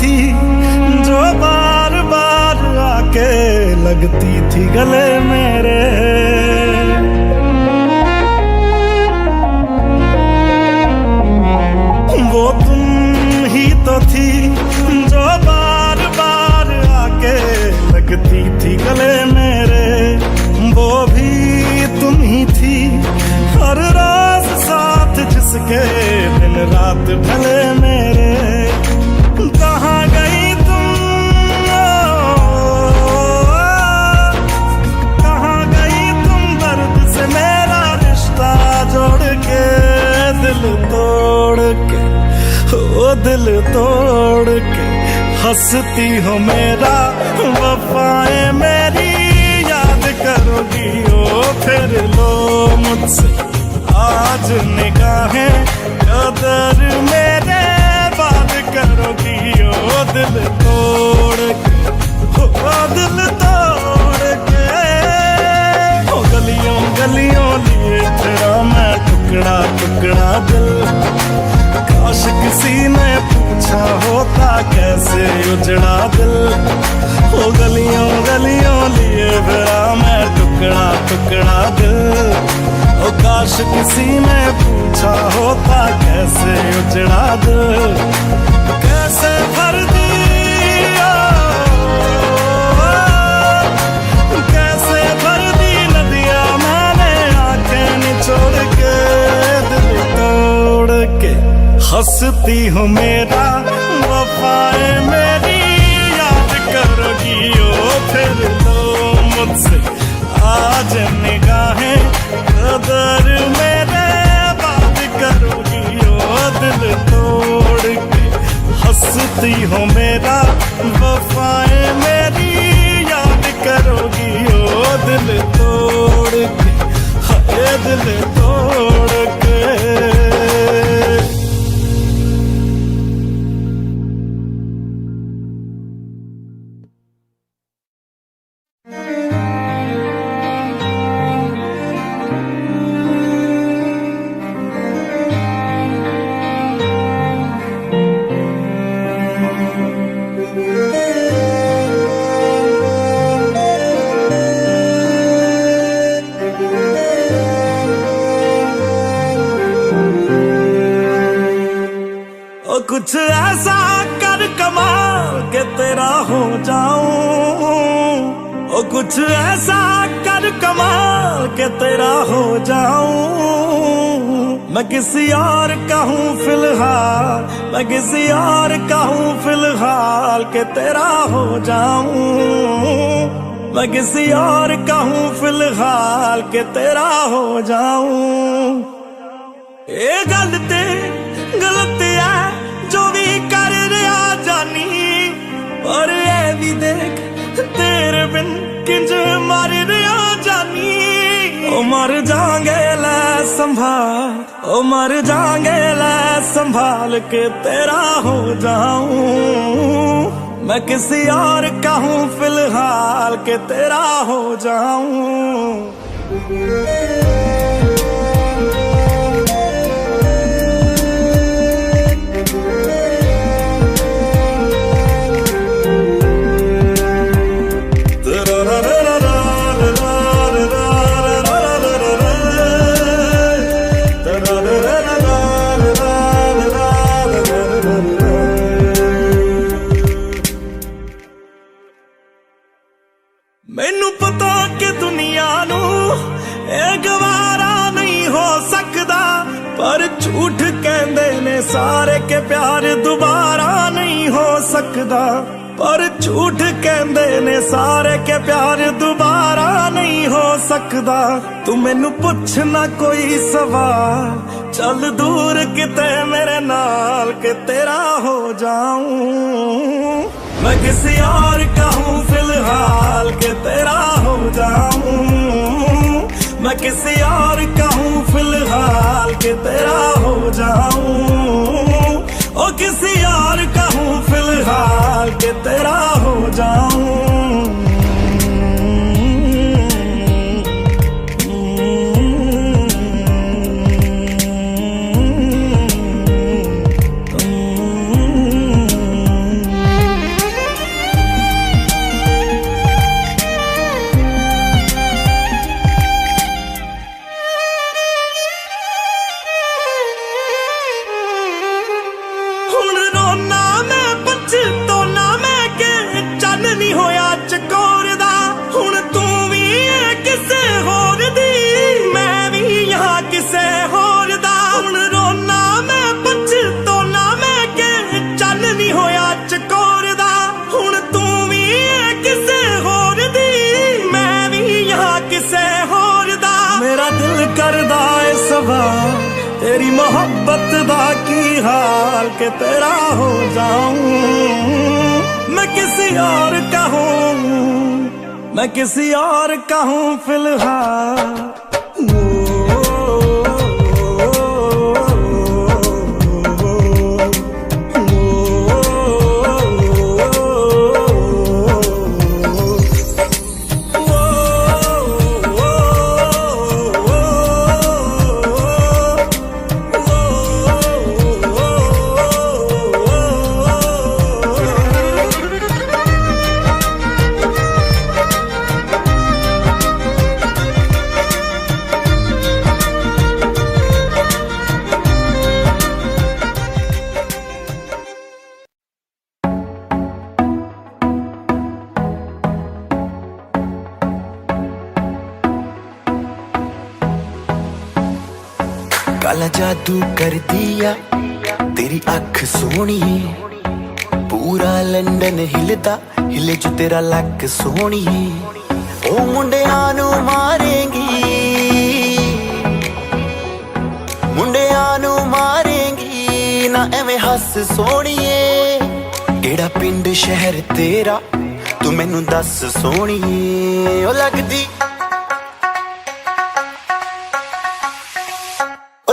थी जो बार बार आके लगती थी गले मेरे। वो तुम ही तो थी जो बार बार आके लगती थी गले मेरे। वो भी तुम ही थी हर रात साथ जिसके दिन रात ढले मेरे। कहाँ गई तुम, कहाँ गई तुम दर्द से मेरा रिश्ता जोड़ के, दिल तोड़ के, ओ दिल तोड़ के हंसती हो मेरा वफाएं मेरी याद करोगी ओ फिर लो मुझसे आज निगाहें कदर मेरे बात करोगी ओ दिल तोड़ के, ओ दिल तोड़ के। ओ गलियों गलियों लिए तेरा मैं टुकड़ा टुकड़ा दिल, काश किसी ने पूछा होता कैसे उजड़ा दिल। ओ गलियों गलियों लिए फिरा मैं टुकड़ा टुकड़ा दिल, ओ काश किसी ने पूछा होता कैसे उजड़ा दिल। कैसे भर दिया, कैसे भर दी नदियां मैंने आंखें निचोड़ के, दिल तोड़ के हंसती हूँ मेरा वफाएं मेरी याद करोगी ओ फिर लो मुझसे आज निगाहें कदर मेरे बात करोगी ओ दिल तोड़ के हंसती हो मेरा वफाएं मेरी याद करोगी ओ दिल तोड़ के, हाय दिल तोड़ के। कुछ ऐसा कर कमाल के तेरा हो जाऊं, ओ कुछ ऐसा कर कमाल के तेरा हो जाऊं। मैं किसी और का हूँ फिलहाल, मैं किसी और का हूँ फिलहाल के तेरा हो जाऊं। मैं किसी और का हूँ फिलहाल के तेरा हो जाऊं। ये गलत है जो भी कर रहा जानी, और ये भी देख तेरे बिन किंज मर रहा जानी। ओ मर जाएंगे लै संभाल, ओ मर जाएंगे लै संभाल के तेरा हो जाऊं। मैं किसी और का हूँ फिलहाल के तेरा हो जाऊं। मैनू पता कि दुनिया नू ए गवारा नहीं हो सकदा, पर झूठ कहंदे ने सारे के प्यार दोबारा नहीं हो सकदा। पर झूठ कहंदे ने सारे के प्यार दोबारा नहीं हो सकदा। तू मैनू पुछ ना कोई सवाल, चल दूर किते मेरे नाल के तेरा हो जाऊं। मैं किसी और का हूँ फिलहाल के तेरा हो जाऊं। मैं किसी और का हूँ फिलहाल के तेरा हो जाऊं। ओ किसी और का हूँ फिलहाल के तेरा हो जाऊं। तेरी मोहब्बत दा की हाल के तेरा हो जाऊं मैं किसी और का हूं, मैं किसी और का हूं फिलहाल। काला जादू कर दिया तेरी अख सोहणीए, पूरा लंडन हिलदा हिले जो तेरा लक सोहणीए। ओ मुंडियां नू मारेंगी, मुंडियां नू मारेंगी ना एवें हस सोहणीए। केड़ा पिंड शहर तेरा तू मैनू दस सोहणीए। ओ लगदी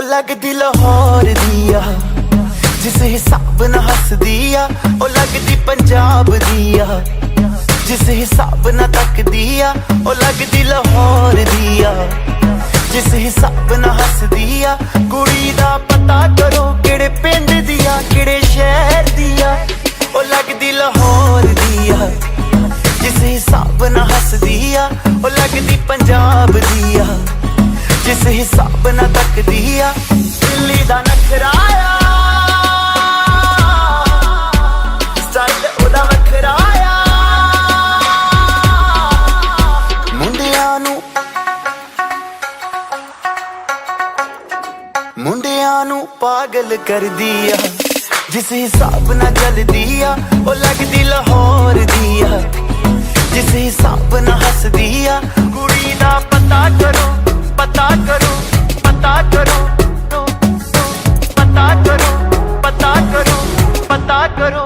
लगदी लाहौर दिया जिस हिसाब न हस दिया। ओ लगदी पंजाब दिया जिस हिसाब न तक दिया। ओ लगदी लाहौर दिया जिस हिसाब न हस दिया। कुड़ी दा पता करो केड़े पिंड दिया केड़े शहर दिया। ओ लगदी लाहौर दिया जिस हिसाब न हस दिया। ओ लगदी पंजाब दिया जिस हिसाब न तक दिया। दिल्ली दा नखराया स्टाइल ओदा वखराया। मुंडियां नू पागल कर दिया जिस हिसाब न जल दिया। ओ लगदी लाहौर दिया जिस हिसाब न हस दिया। कुड़ी दा पता करो पता करो पता करो पता करो पता करो पता करो।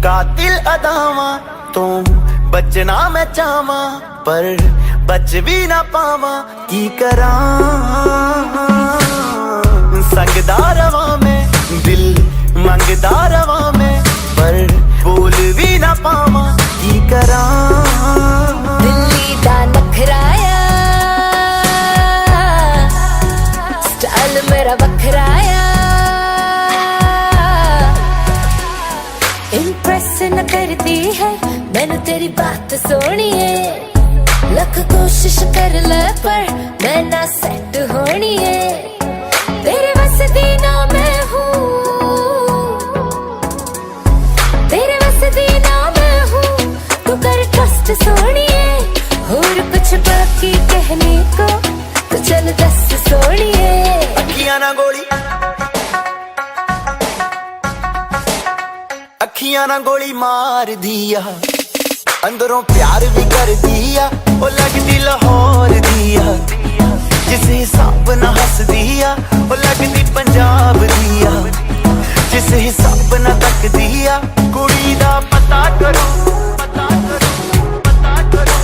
कातिल अदावां तो बचना मैं चाहवा पर बच भी ना पावा की करा। संगदा रवा में दिल मंगदा रवा में पर बोल भी ना पावा की करा। दिल्ली दा नखराया स्टाइल मेरा बखराया। इम्प्रेस न करती है मैनू तेरी बात सोनी है। लख कोशिश कर ले पर मैं ना सेट होनी है। तेरे बस दी ना मैं हूँ, तेरे बस दी ना मैं हूँ। तू कर ट्रस्ट सोनिए और कुछ बाकी कहने को तो चल दस सोनिए। अखियां ना गोली अखियां ना गोली मार दिया अंदरों प्यार भी कर दिया। ओ लगदी लाहौर दिया जिस हिसाब न हस दिया। ओ लगदी पंजाब दिया जिस हिसाब न तक दिया। कुड़ी दा पता करो पता करो पता करो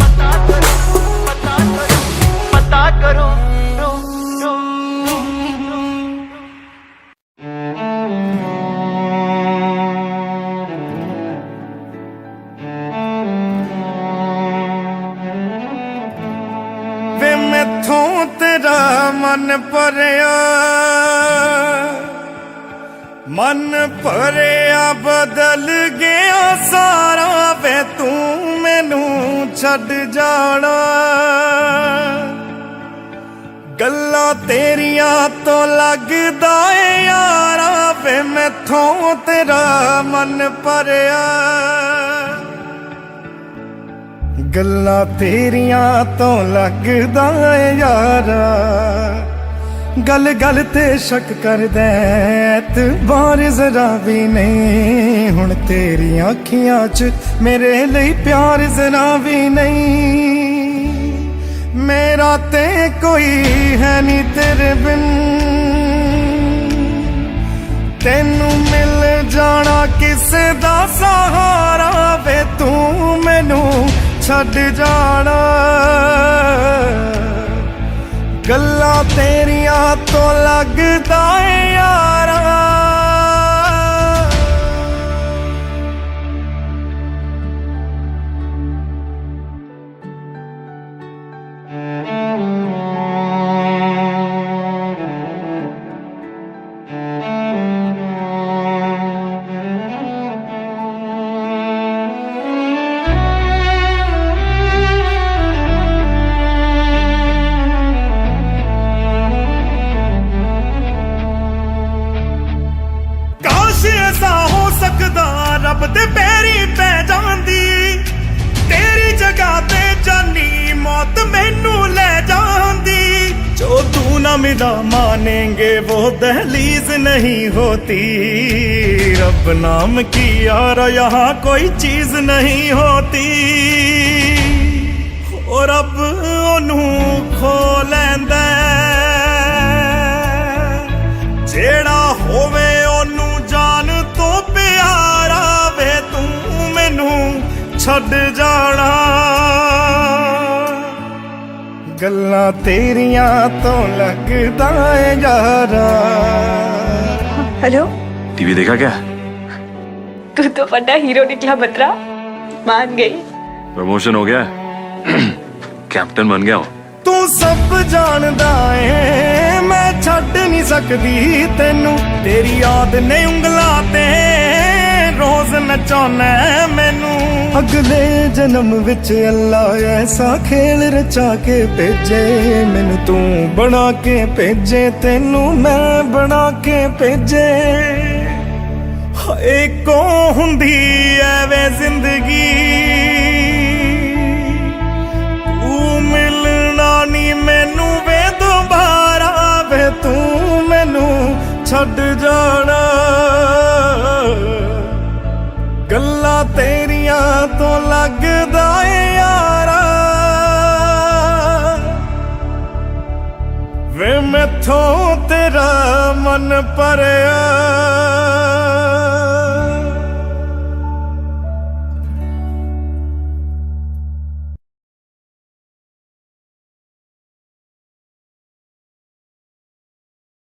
पता करो पता करो पता करो। मैथों तेरा मन भरिया मन भरिया बदल गया सारा। वे तू मैनू छड़ जाना गल्लां तेरियां तो लगदा ए यारा। वे मैथों तेरा मन भरिया ਗੱਲਾਂ ਤੇਰੀਆਂ ਤੋਂ ਲੱਗਦਾ ਏ ਯਾਰਾ ਗੱਲ ਗੱਲ ਤੇ ਸ਼ੱਕ ਕਰਦਾ ਐਤਬਾਰ ਜ਼ਰਾ ਵੀ ਨਹੀਂ ਹੁਣ ਤੇਰੀਆਂ ਅੱਖੀਆਂ 'ਚ ਮੇਰੇ ਲਈ ਪਿਆਰ ਜ਼ਰਾ ਵੀ ਨਹੀਂ ਮੇਰਾ ਤੇ ਕੋਈ ਹੈ ਨਹੀਂ ਤੇਰੇ ਬਿਨ ਤੈਨੂੰ ਮਿਲ ਜਾਣਾ ਕਿਸੇ ਦਾ ਸਹਾਰਾ ਵੇ ਤੂੰ ਮੈਨੂੰ ਛੱਡ ਜਾਣਾ ਗੱਲਾਂ ਤੇਰੀਆਂ ਤੋਂ ਲੱਗਦਾ ਏ ਯਾਰਾ ऐसा हो सकदा रब दे पैरी पै जांदी तेरी जगह ते जानी मौत मैनू ले जांदी जो तू ना मिला मानेंगे वो दहलीज नहीं होती रब नाम की यार यहाँ कोई चीज नहीं होती और रब ओनू खो लैंदा जेड़ा होवे ओनू जान तो प्यारा वे तू मैनू छड़ जाना गल्लां तेरियां तो लगदा है यारा हेलो टीवी देखा क्या? तू तो बड़ा हीरो निकला बत्रा मान गई प्रमोशन हो गया कैप्टन बन गया हूँ तू सब जानदा है मैं छड्ड नहीं सकदी तेनू तेरी याद ने उंगलां ते रोज नचाना मैनू अगले जन्म विच अल्लाह ऐसा खेल रचा के भेजे मैनू तू बना के भेजे तेनू मैं बना के भेजे हाय को हुंदी ऐवे जिंदगी तू मिलना नी मैनू वे दोबारा वे तू मैनू छड़ जाना गल्लां तेरियां तो लगदा ए यारा वे मैथों तेरा मन भरिया